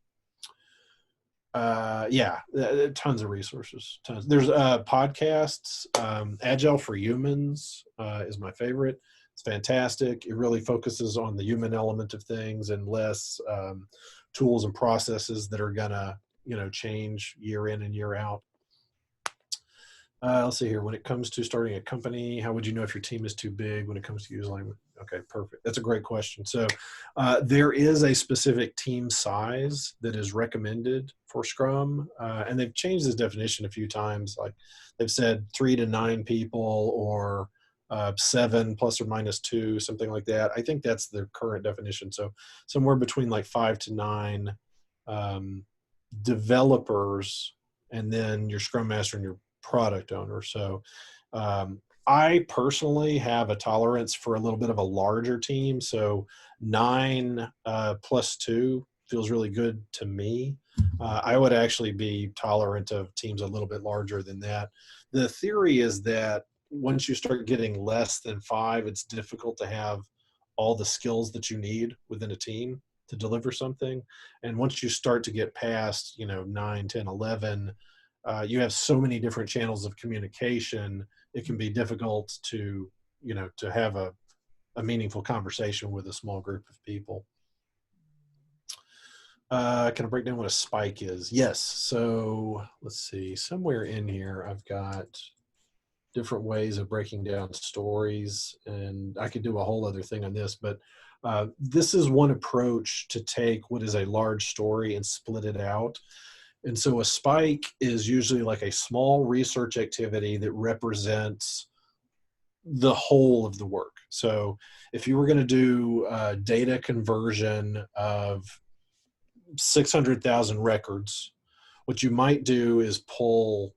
Yeah, tons of resources. Tons. There's podcasts. Agile for Humans is my favorite. It's fantastic. It really focuses on the human element of things, and less tools and processes that are gonna change year in and year out. Let's see here. When it comes to starting a company, how would you know if your team is too big when it comes to user language? Okay, perfect. That's a great question. So there is a specific team size that is recommended for Scrum, and they've changed this definition a few times. Like they've said 3 to 9 people, or 7 plus or minus 2, something like that. I think that's the current definition. So somewhere between like 5 to 9 developers, and then your Scrum Master and your product owner. So I personally have a tolerance for a little bit of a larger team. So 9 plus 2 feels really good to me. I would actually be tolerant of teams a little bit larger than that. The theory is that once you start getting less than 5, it's difficult to have all the skills that you need within a team to deliver something. And once you start to get past 9, 10, 11, you have so many different channels of communication. It can be difficult to have a meaningful conversation with a small group of people. Can I break down what a spike is? Yes. So let's see, somewhere in here I've got different ways of breaking down stories, and I could do a whole other thing on this, but this is one approach to take what is a large story and split it out. And so a spike is usually like a small research activity that represents the whole of the work. So if you were going to do data conversion of 600,000 records, what you might do is pull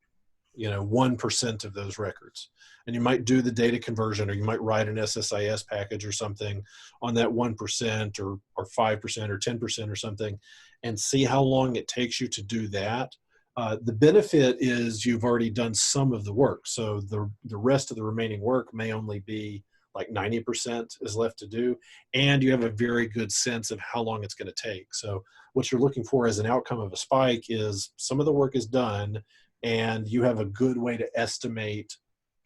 1% of those records, and you might do the data conversion, or you might write an SSIS package or something on that 1% or 5% or 10% or something, and see how long it takes you to do that. The benefit is you've already done some of the work, so the rest of the remaining work may only be like 90% is left to do, and you have a very good sense of how long it's going to take. So what you're looking for as an outcome of a spike is some of the work is done, and you have a good way to estimate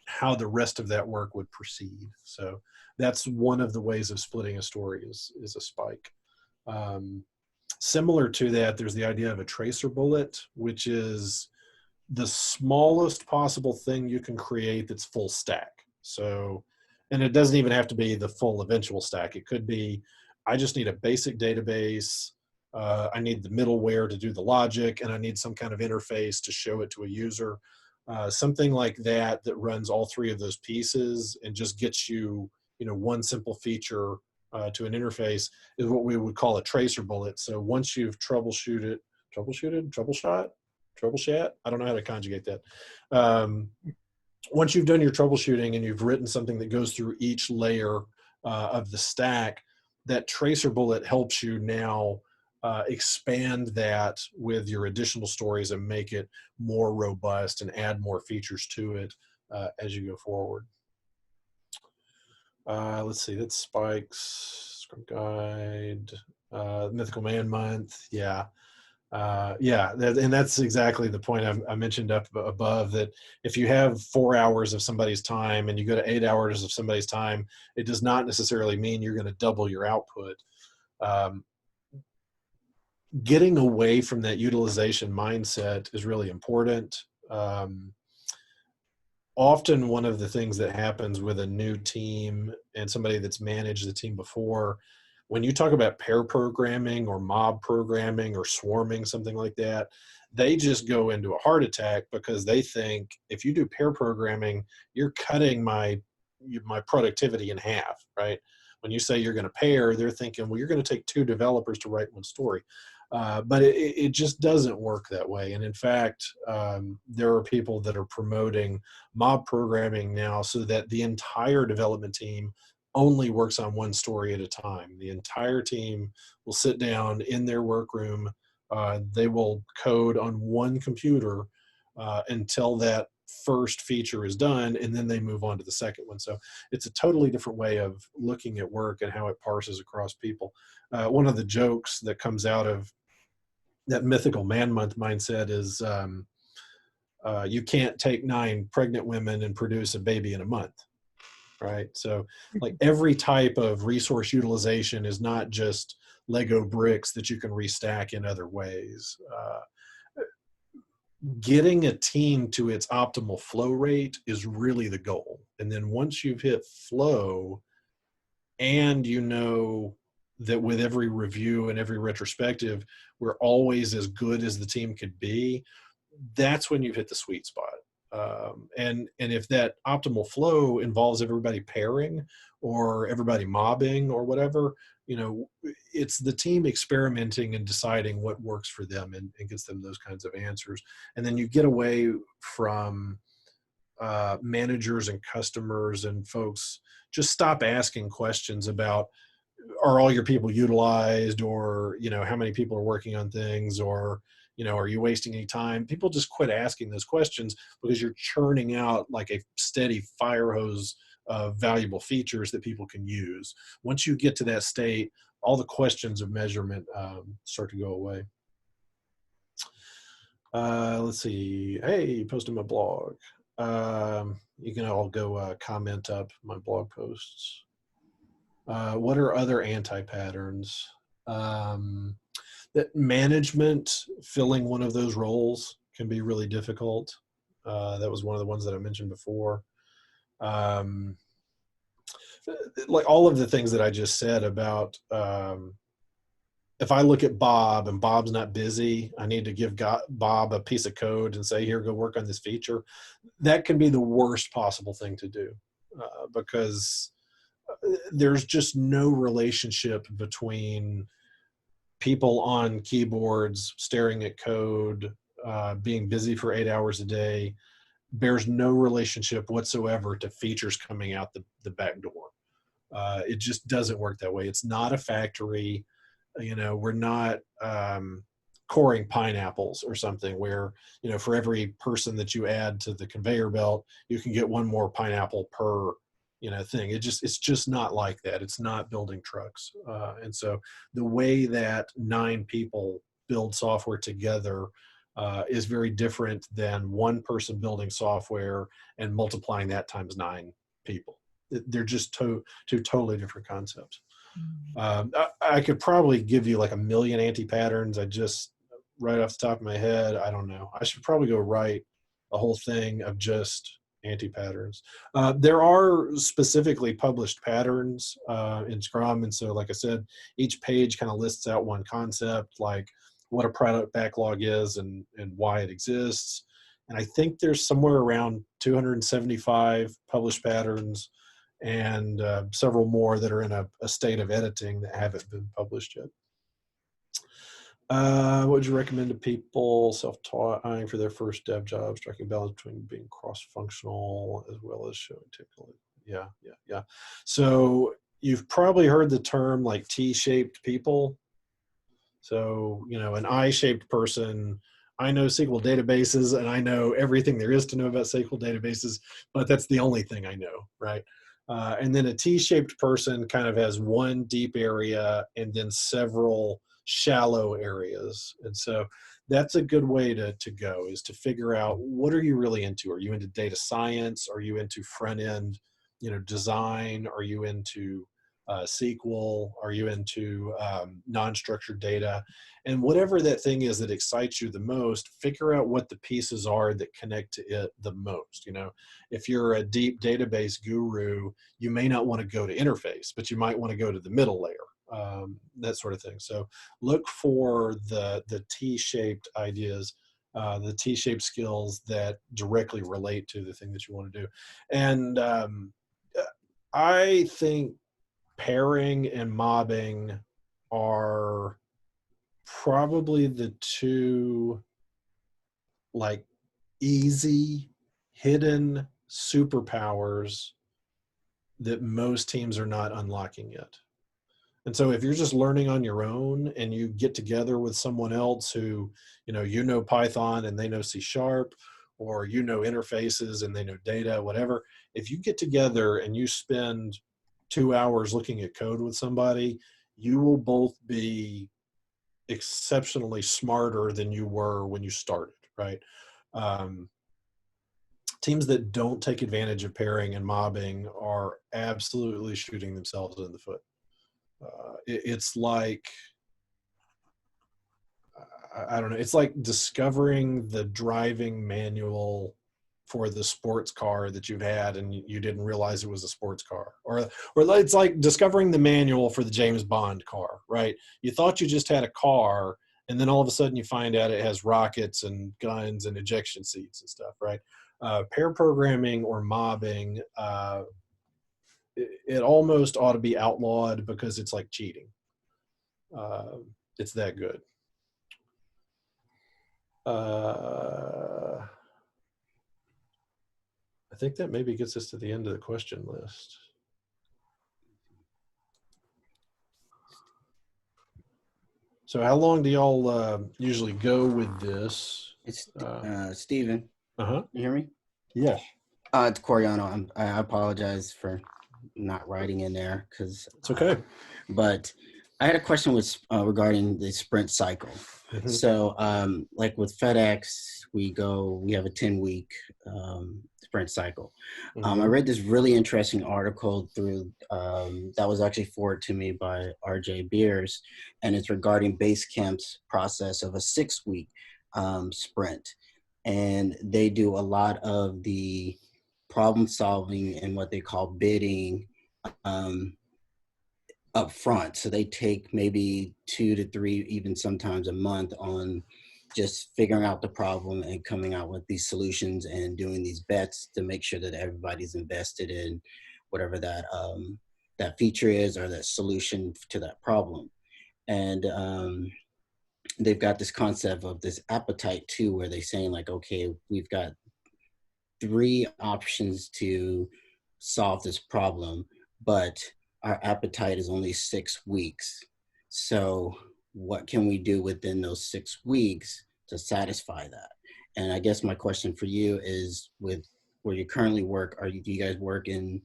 how the rest of that work would proceed. So that's one of the ways of splitting a story is a spike. Similar to that, there's the idea of a tracer bullet, which is the smallest possible thing you can create that's full stack. So, and it doesn't even have to be the full eventual stack. It could be, I just need a basic database. I need the middleware to do the logic, and I need some kind of interface to show it to a user. Something like that runs all 3 of those pieces and just gets you, one simple feature to an interface is what we would call a tracer bullet. So once you've troubleshot, troubleshoot. I don't know how to conjugate that. Once you've done your troubleshooting and you've written something that goes through each layer of the stack, that tracer bullet helps you now expand that with your additional stories and make it more robust and add more features to it as you go forward. Let's see, that's Spike's Scrum Guide, Mythical Man Month. Yeah. And that's exactly the point I mentioned up above, that if you have 4 hours of somebody's time and you go to 8 hours of somebody's time, it does not necessarily mean you're going to double your output. Getting away from that utilization mindset is really important. Often one of the things that happens with a new team and somebody that's managed the team before, when you talk about pair programming or mob programming or swarming, something like that, they just go into a heart attack because they think if you do pair programming, you're cutting my productivity in half, right? When you say you're going to pair, they're thinking, well, you're going to take 2 developers to write one story. But it just doesn't work that way. And in fact, there are people that are promoting mob programming now so that the entire development team only works on one story at a time. The entire team will sit down in their workroom. They will code on one computer until that first feature is done, and then they move on to the second one. So it's a totally different way of looking at work and how it parses across people. One of the jokes that comes out of that Mythical Man Month mindset is you can't take 9 pregnant women and produce a baby in a month, right? So like every type of resource utilization is not just Lego bricks that you can restack in other ways. Getting a team to its optimal flow rate is really the goal. And then once you've hit flow, and you know that with every review and every retrospective, we're always as good as the team could be, that's when you've hit the sweet spot. And if that optimal flow involves everybody pairing or everybody mobbing or whatever, it's the team experimenting and deciding what works for them and gets them those kinds of answers. And then you get away from managers and customers and folks just stop asking questions about, are all your people utilized, or how many people are working on things, or are you wasting any time? People just quit asking those questions because you're churning out like a steady fire hose of valuable features that people can use. Once you get to that state, all the questions of measurement start to go away. Let's see. Hey, posted my blog. You can all go comment up my blog posts. What are other anti-patterns? That management filling one of those roles can be really difficult. That was one of the ones that I mentioned before. Like all of the things that I just said about if I look at Bob and Bob's not busy, I need to give Bob a piece of code and say, here, go work on this feature. That can be the worst possible thing to do because there's just no relationship between people on keyboards staring at code, being busy for 8 hours a day. Bears no relationship whatsoever to features coming out the back door. It just doesn't work that way. It's not a factory. We're not coring pineapples or something where, for every person that you add to the conveyor belt, you can get one more pineapple per thing. It's just not like that. It's not building trucks. And so the way that 9 people build software together is very different than one person building software and multiplying that times 9 people. They're just two totally different concepts. I could probably give you like a million anti-patterns. I just, right off the top of my head, I don't know. I should probably go write a whole thing of just anti-patterns. There are specifically published patterns in Scrum. And so, like I said, each page kind of lists out one concept, like what a product backlog is and why it exists. And I think there's somewhere around 275 published patterns and several more that are in a state of editing that haven't been published yet. What would you recommend to people self-taught for their first dev job, striking a balance between being cross-functional as well as showing technical? Yeah. So you've probably heard the term like T-shaped people. So, an I-shaped person, I know SQL databases and I know everything there is to know about SQL databases, but that's the only thing I know, right? And then a T-shaped person kind of has one deep area and then several shallow areas. And so that's a good way to go, is to figure out, what are you really into? Are you into data science? Are you into front end, design? Are you into SQL? Are you into non-structured data? And whatever that thing is that excites you the most, figure out what the pieces are that connect to it the most. If you're a deep database guru, you may not want to go to interface, but you might want to go to the middle layer, that sort of thing. So look for the T-shaped ideas, the T-shaped skills that directly relate to the thing that you want to do. And I think pairing and mobbing are probably the two like easy hidden superpowers that most teams are not unlocking yet. And so if you're just learning on your own and you get together with someone else who, Python and they know C#, or interfaces and they know data, whatever, if you get together and you spend 2 hours looking at code with somebody, you will both be exceptionally smarter than you were when you started, right? Teams that don't take advantage of pairing and mobbing are absolutely shooting themselves in the foot. It's like, I don't know, it's like discovering the driving manual for the sports car that you've had and you didn't realize it was a sports car, or it's like discovering the manual for the James Bond car, right? You thought you just had a car, and then all of a sudden you find out it has rockets and guns and ejection seats and stuff, right? Pair programming or mobbing, it almost ought to be outlawed because it's like cheating. It's that good. I think that maybe gets us to the end of the question list. So how long do y'all usually go with this? It's Steven. Uh-huh. You hear me? Yeah. It's Coriano. I apologize for not writing in there because it's okay. But I had a question regarding the sprint cycle. Mm-hmm. So like with FedEx, we have a 10-week sprint cycle. Mm-hmm. I read this really interesting article that was actually forwarded to me by RJ Beers, and it's regarding Basecamp's process of a 6-week sprint. And they do a lot of the problem solving and what they call bidding up front. So they take maybe 2 to 3, even sometimes a month, on just figuring out the problem and coming out with these solutions and doing these bets to make sure that everybody's invested in whatever that feature is or that solution to that problem. And they've got this concept of this appetite too, where they're saying like, okay, we've got 3 options to solve this problem, but our appetite is only 6 weeks. So what can we do within those 6 weeks to satisfy that? And I guess my question for you is, with where you currently work, do you guys work in,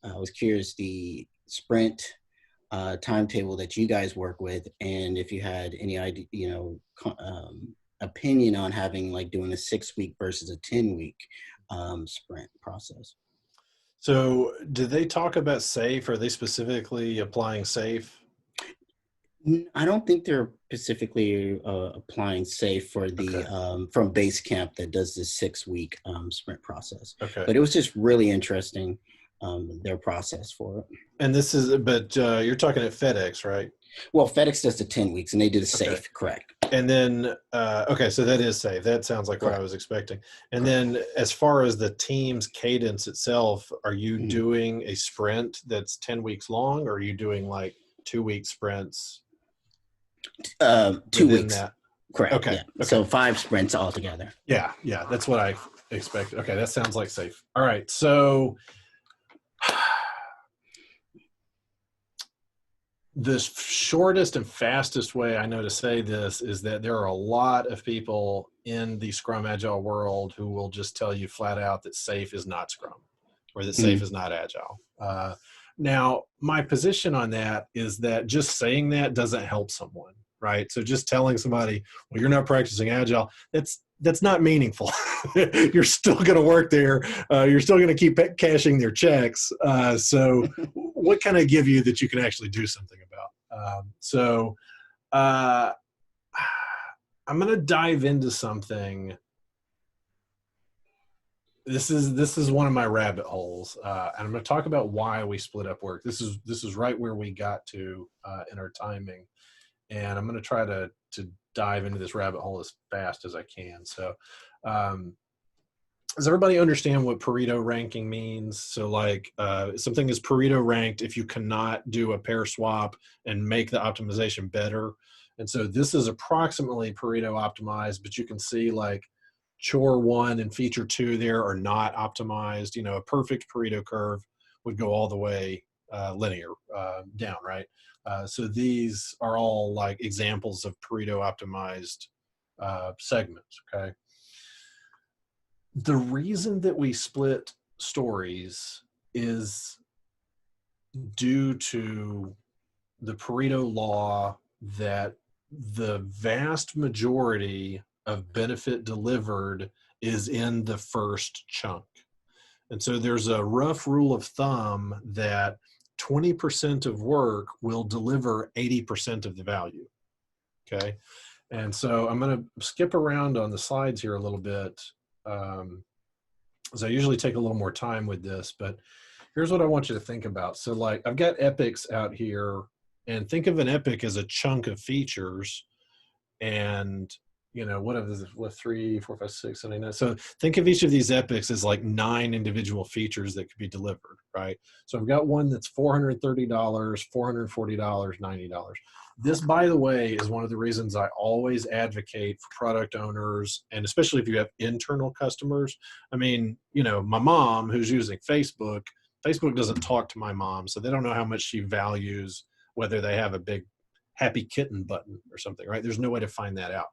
I was curious, the sprint timetable that you guys work with, and if you had any idea, opinion on having like doing a 6-week versus a 10-week sprint process. So do they talk about SAFe? Are they specifically applying SAFe? I don't think they're specifically applying SAFe for the from Basecamp that does this 6-week sprint process. Okay. But it was just really interesting, their process for it. And this is, but you're talking at FedEx, right? Well, FedEx does the 10 weeks and they do the SAFe, correct. And then, so that is SAFe. That sounds like what I was expecting. And then as far as the team's cadence itself, are you doing a sprint that's 10 weeks long, or are you doing like 2-week sprints? 2 within weeks. that? Correct. Okay. Yeah. Okay. So 5 sprints altogether. Yeah. Yeah. That's what I expected. Okay. That sounds like safe. All right. So the shortest and fastest way I know to say this is that there are a lot of people in the Scrum Agile world who will just tell you flat out that safe is not Scrum, or that safe is not Agile. Now, my position on that is that just saying that doesn't help someone, right? So just telling somebody, well, you're not practicing Agile, that's not meaningful. You're still going to work there. You're still going to keep cashing their checks. So what can I give you that you can actually do something about? I'm going to dive into something. This is one of my rabbit holes, and I'm going to talk about why we split up work. This is right where we got to in our timing, and I'm going to try to dive into this rabbit hole as fast as I can. So, does everybody understand what Pareto ranking means? So, like, something is Pareto ranked if you cannot do a pair swap and make the optimization better. And so this is approximately Pareto optimized, but you can see like chore 1 and feature 2 there are not optimized. You know, a perfect Pareto curve would go all the way linear down, right? So these are all like examples of Pareto optimized segments, okay? The reason that we split stories is due to the Pareto law that the vast majority of benefit delivered is in the first chunk. And so there's a rough rule of thumb that 20% of work will deliver 80% of the value. Okay. And so I'm going to skip around on the slides here a little bit. So I usually take a little more time with this, but here's what I want you to think about. So like I've got epics out here, and think of an epic as a chunk of features, and you know, what 3, 4, 5, 6, 7, 8, 9. So think of each of these epics as like 9 individual features that could be delivered, right? So I've got one that's $430, $440, $90. This, by the way, is one of the reasons I always advocate for product owners, and especially if you have internal customers. I mean, you know, my mom who's using Facebook doesn't talk to my mom, so they don't know how much she values whether they have a big happy kitten button or something, right? There's no way to find that out.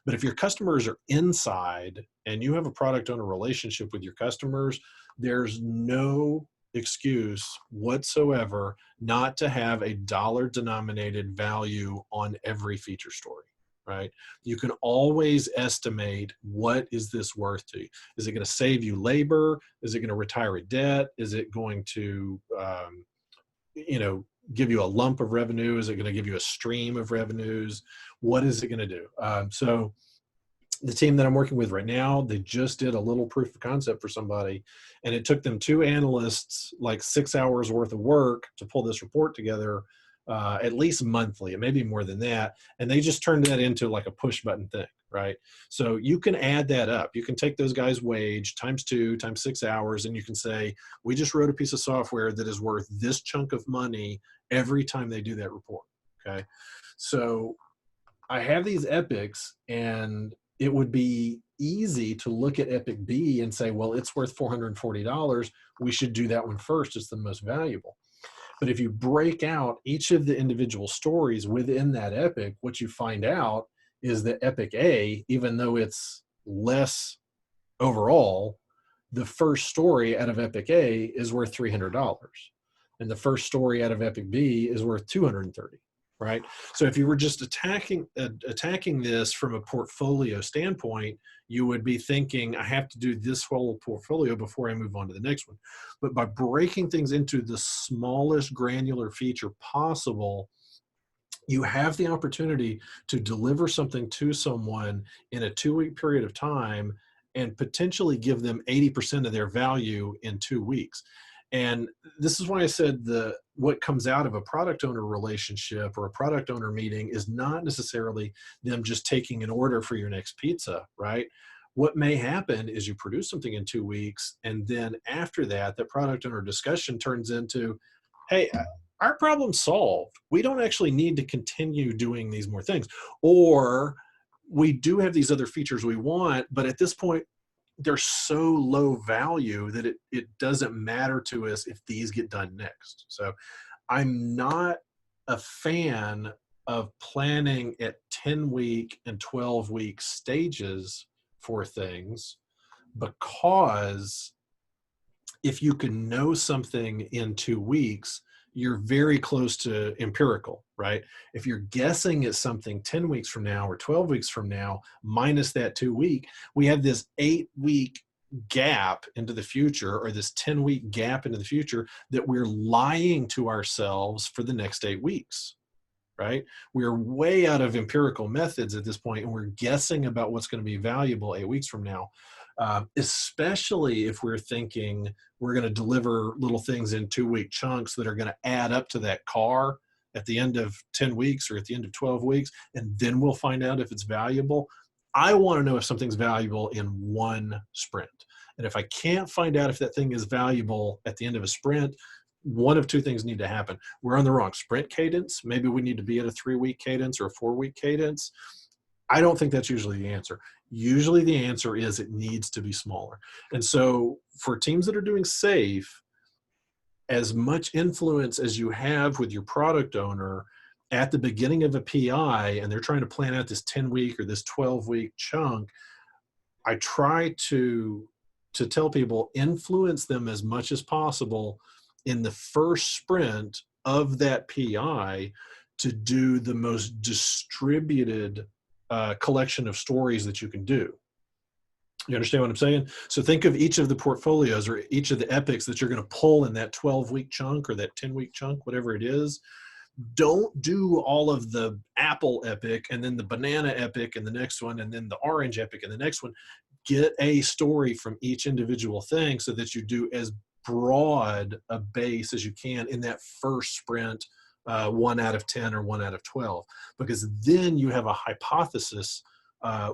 But if your customers are inside and you have a product owner relationship with your customers, there's no excuse whatsoever not to have a dollar denominated value on every feature story, right? You can always estimate, what is this worth to you? Is it going to save you labor? Is it going to retire a debt? Is it going to, give you a lump of revenue? Is it going to give you a stream of revenues? What is it going to do? So the team that I'm working with right now, they just did a little proof of concept for somebody, and it took them 2 analysts like 6 hours worth of work to pull this report together, at least monthly, and maybe more than that. And they just turned that into like a push button thing, right? So you can add that up. You can take those guys' wage times 2 times 6 hours, and you can say, we just wrote a piece of software that is worth this chunk of money every time they do that report. Okay. So I have these epics, and it would be easy to look at Epic B and say, well, it's worth $440. We should do that one first. It's the most valuable. But if you break out each of the individual stories within that epic, what you find out is that Epic A, even though it's less overall, the first story out of Epic A is worth $300. And the first story out of Epic B is worth $230. Right? So if you were just attacking this from a portfolio standpoint, you would be thinking, I have to do this whole portfolio before I move on to the next one. But by breaking things into the smallest granular feature possible, you have the opportunity to deliver something to someone in a 2-week period of time and potentially give them 80% of their value in 2 weeks. And this is why I said what comes out of a product owner relationship or a product owner meeting is not necessarily them just taking an order for your next pizza, right? What may happen is you produce something in 2 weeks, and then after that, the product owner discussion turns into, hey, our problem's solved. We don't actually need to continue doing these more things. Or we do have these other features we want, but at this point, they're so low value that it doesn't matter to us if these get done next. So I'm not a fan of planning at 10-week and 12-week stages for things, because if you can know something in 2 weeks, you're very close to empirical, right? If you're guessing at something 10 weeks from now or 12 weeks from now, minus that 2 week, we have this 8-week gap into the future, or this 10-week gap into the future, that we're lying to ourselves for the next 8 weeks, right? We're way out of empirical methods at this point, and we're guessing about what's going to be valuable 8 weeks from now. Especially if we're thinking we're going to deliver little things in 2-week chunks that are going to add up to that car at the end of 10 weeks or at the end of 12 weeks, and then we'll find out if it's valuable. I want to know if something's valuable in one sprint. And if I can't find out if that thing is valuable at the end of a sprint, one of two things need to happen. We're on the wrong sprint cadence. Maybe we need to be at a 3-week cadence or a 4-week cadence. I don't think that's usually the answer. Usually the answer is it needs to be smaller. And so for teams that are doing safe, as much influence as you have with your product owner at the beginning of a PI, and they're trying to plan out this 10-week or this 12-week chunk, I try to tell people, influence them as much as possible in the first sprint of that PI to do the most distributed collection of stories that you can do. You understand what I'm saying? So think of each of the portfolios or each of the epics that you're going to pull in that 12-week chunk or that 10-week chunk, whatever it is. Don't do all of the apple epic and then the banana epic and the next one and then the orange epic and the next one. Get a story from each individual thing so that you do as broad a base as you can in that first sprint, 1 out of 10 or 1 out of 12, because then you have a hypothesis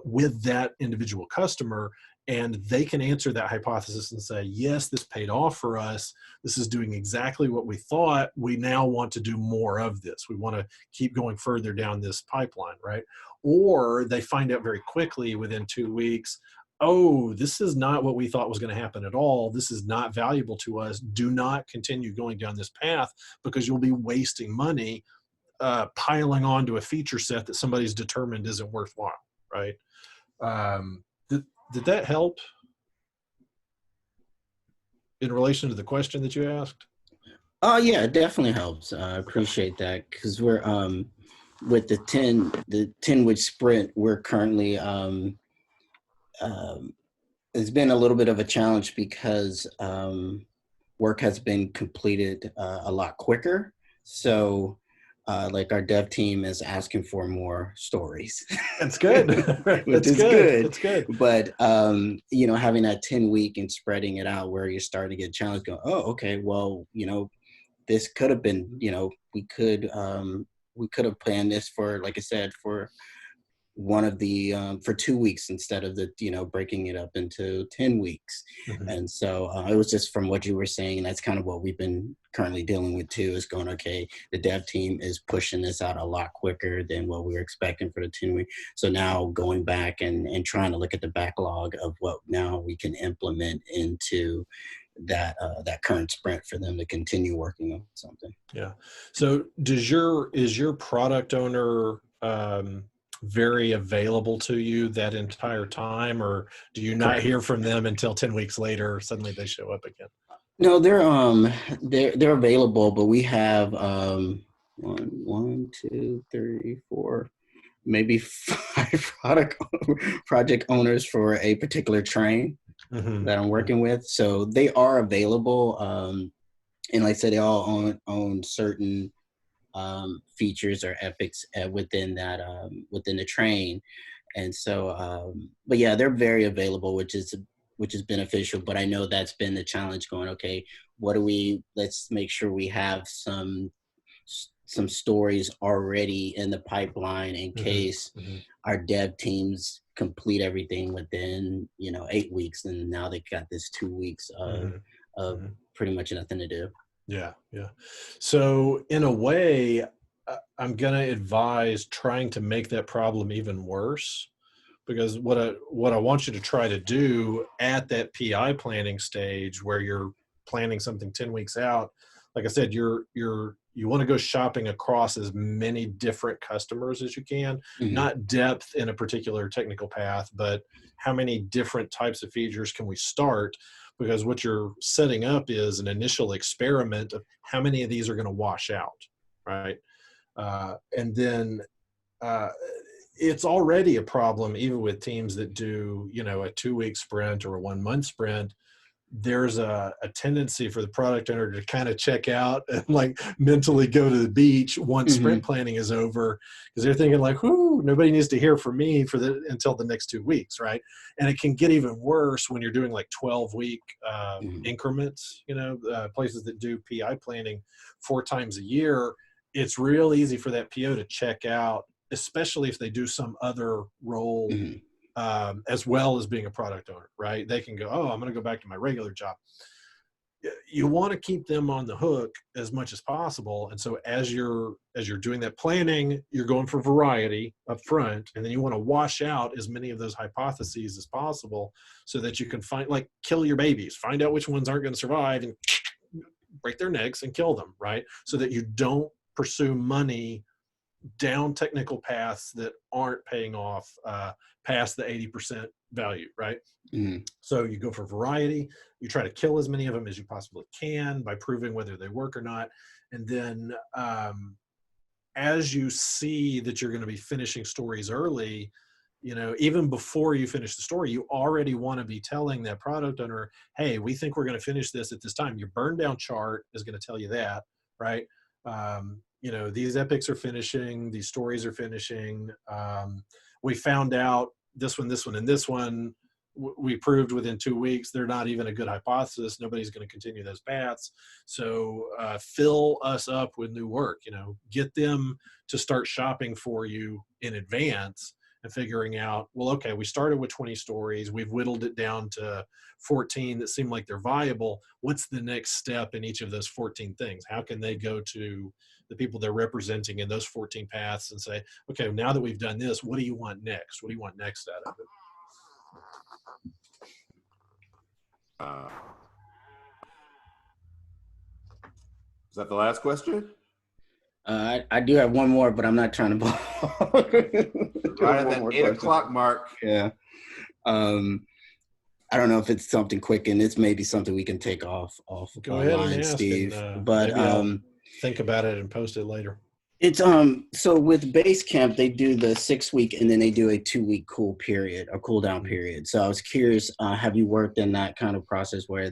with that individual customer, and they can answer that hypothesis and say, yes, this paid off for us. This is doing exactly what we thought. We now want to do more of this. We want to keep going further down this pipeline, right? Or they find out very quickly within 2 weeks, oh, this is not what we thought was going to happen at all. This is not valuable to us. Do not continue going down this path, because you'll be wasting money piling onto a feature set that somebody's determined isn't worthwhile, right? Did that help in relation to the question that you asked? Oh yeah, it definitely helps. I appreciate that, because we're with the 10-week sprint, we're currently it's been a little bit of a challenge because work has been completed a lot quicker. So like our dev team is asking for more stories. That's good. Which is good. That's good. But having that 10-week and spreading it out where you're starting to get challenged, going, oh, okay, well, this could have been, we could have planned this for, like I said, for one of the for 2 weeks instead of the breaking it up into 10 weeks. Mm-hmm. And so it was just from what you were saying, and that's kind of what we've been currently dealing with too, is going, okay, the dev team is pushing this out a lot quicker than what we were expecting for the 10 week. So now going back and trying to look at the backlog of what now we can implement into that current sprint for them to continue working on something. Yeah. So is your product owner very available to you that entire time, or do you not hear from them until 10 weeks later, suddenly they show up again? No, they're available, but we have one, two, three, four, maybe 5 project owners for a particular train that I'm working with. So they are available. And like I said, they all own certain features or epics within the train. And so, but yeah, they're very available, which is beneficial. But I know that's been the challenge, going, okay, let's make sure we have some stories already in the pipeline in case our dev teams complete everything within 8 weeks, and now they got this 2 weeks of pretty much nothing to do. Yeah, yeah. So in a way, I'm going to advise trying to make that problem even worse, because what I want you to try to do at that PI planning stage where you're planning something 10 weeks out, like I said, you want to go shopping across as many different customers as you can, Hmm. not depth in a particular technical path, but how many different types of features can we start? Because what you're setting up is an initial experiment of how many of these are going to wash out, right? And then uh, it's already a problem even with teams that do, a 2-week sprint or a 1-month sprint. There's a tendency for the product owner to kind of check out and like mentally go to the beach once sprint Hmm. planning is over, because they're thinking like, whoo, nobody needs to hear from me until the next 2 weeks, right? And it can get even worse when you're doing like 12-week Hmm. increments. Places that do PI planning 4 times a year, it's real easy for that PO to check out, especially if they do some other role Hmm. as well as being a product owner, right? They can go, oh, I'm going to go back to my regular job. You want to keep them on the hook as much as possible. And so as you're doing that planning, you're going for variety up front, and then you want to wash out as many of those hypotheses as possible so that you can kill your babies, find out which ones aren't going to survive and break their necks and kill them, right? So that you don't pursue money down technical paths that aren't paying off past the 80% value, right? Hmm. So you go for variety, you try to kill as many of them as you possibly can by proving whether they work or not. And then as you see that you're going to be finishing stories early, even before you finish the story, you already want to be telling that product owner, hey, we think we're going to finish this at this time. Your burn down chart is going to tell you that, right? These epics are finishing, these stories are finishing. We found out this one, and this one, we proved within 2 weeks they're not even a good hypothesis. Nobody's going to continue those paths. So fill us up with new work. Get them to start shopping for you in advance and figuring out, well, okay, we started with 20 stories. We've whittled it down to 14 that seem like they're viable. What's the next step in each of those 14 things? How can they go to the people they're representing in those 14 paths and say, okay, now that we've done this, what do you want next? What do you want next out of it? Uh, is that the last question? I do have one more, but I'm not trying to ball. Right at that 8 o'clock mark. Yeah. I don't know if it's something quick, and it's maybe something we can take off Go ahead and line, ask, Steve. and But maybe I'll think about it and post it later. it's so with Basecamp, they do the 6-week and then they do a 2-week cool down period. So I was curious, have you worked in that kind of process where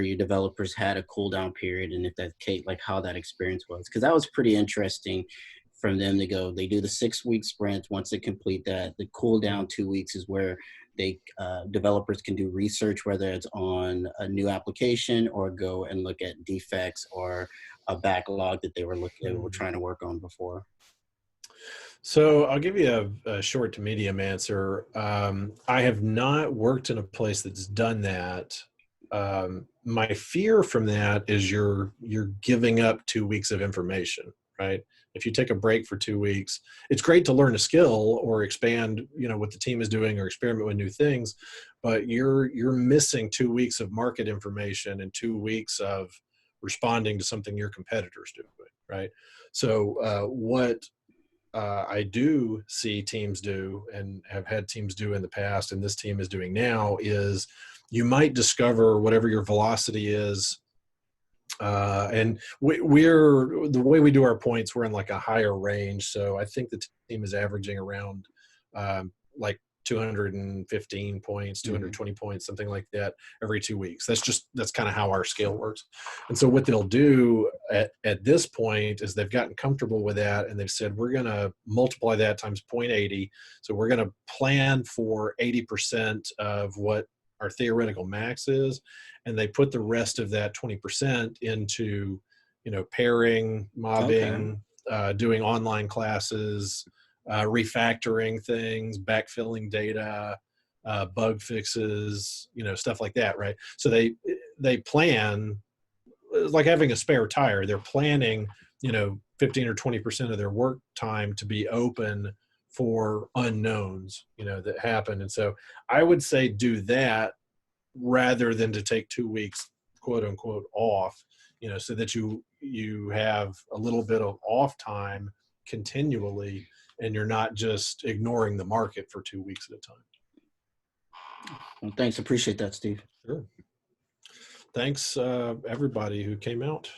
your developers had a cool down period, and if that like how that experience was? Because that was pretty interesting from them to go. They do the 6-week sprint. Once they complete that, the cool down 2 weeks is where developers can do research, whether it's on a new application or go and look at defects or a backlog that they were trying to work on before. So I'll give you a short to medium answer. I have not worked in a place that's done that. My fear from that is you're giving up 2 weeks of information, right? If you take a break for 2 weeks, it's great to learn a skill or expand, what the team is doing or experiment with new things, but you're missing 2 weeks of market information and 2 weeks of responding to something your competitors do, right? So what I do see teams do and have had teams do in the past, and this team is doing now, is you might discover whatever your velocity is. And we're the way we do our points, we're in like a higher range. So I think the team is averaging around like 215 points, 220 points, something like that every 2 weeks. That's kind of how our scale works. And so what they'll do at this point is they've gotten comfortable with that, and they've said, we're going to multiply that times 0.80. So we're going to plan for 80% of what our theoretical max is. And they put the rest of that 20% into, pairing, mobbing, doing online classes, refactoring things, backfilling data, bug fixes, stuff like that, right? So they plan like having a spare tire. They're planning, 15 or 20% of their work time to be open for unknowns, that happen. And so I would say do that rather than to take 2 weeks, quote unquote, off, so that you have a little bit of off time continually, and you're not just ignoring the market for 2 weeks at a time. Well, thanks. Appreciate that, Steve. Sure. Thanks, everybody who came out.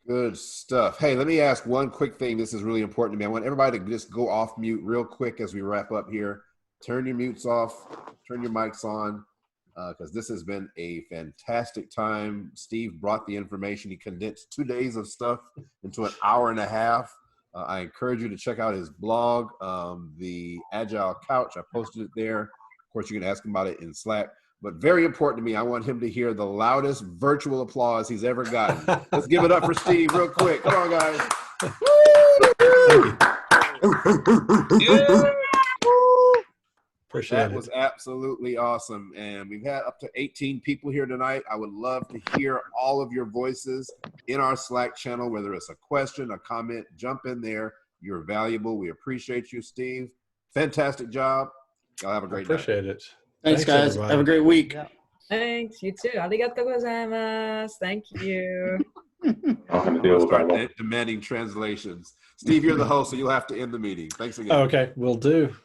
Good stuff. Hey, let me ask one quick thing. This is really important to me. I want everybody to just go off mute real quick as we wrap up here. Turn your mutes off, turn your mics on, because this has been a fantastic time. Steve brought the information. He condensed 2 days of stuff into an hour and a half. I encourage you to check out his blog, the Agile Couch. I posted it there. Of course, you can ask him about it in Slack. But very important to me, I want him to hear the loudest virtual applause he's ever gotten. Let's give it up for Steve real quick. Come on, guys. Appreciate that it. was absolutely awesome. And we've had up to 18 people here tonight. I would love to hear all of your voices in our Slack channel, whether it's a question, a comment, jump in there. You're valuable. We appreciate you, Steve. Fantastic job. Y'all have a great night. Appreciate it. Thanks, guys. Everybody. Have a great week. Yeah. Thanks. You too. Arigatou gozaimasu. Thank you. I'll have to deal with Start that. demanding translations. Steve, you're the host, so you'll have to end the meeting. Thanks again. Okay, will do.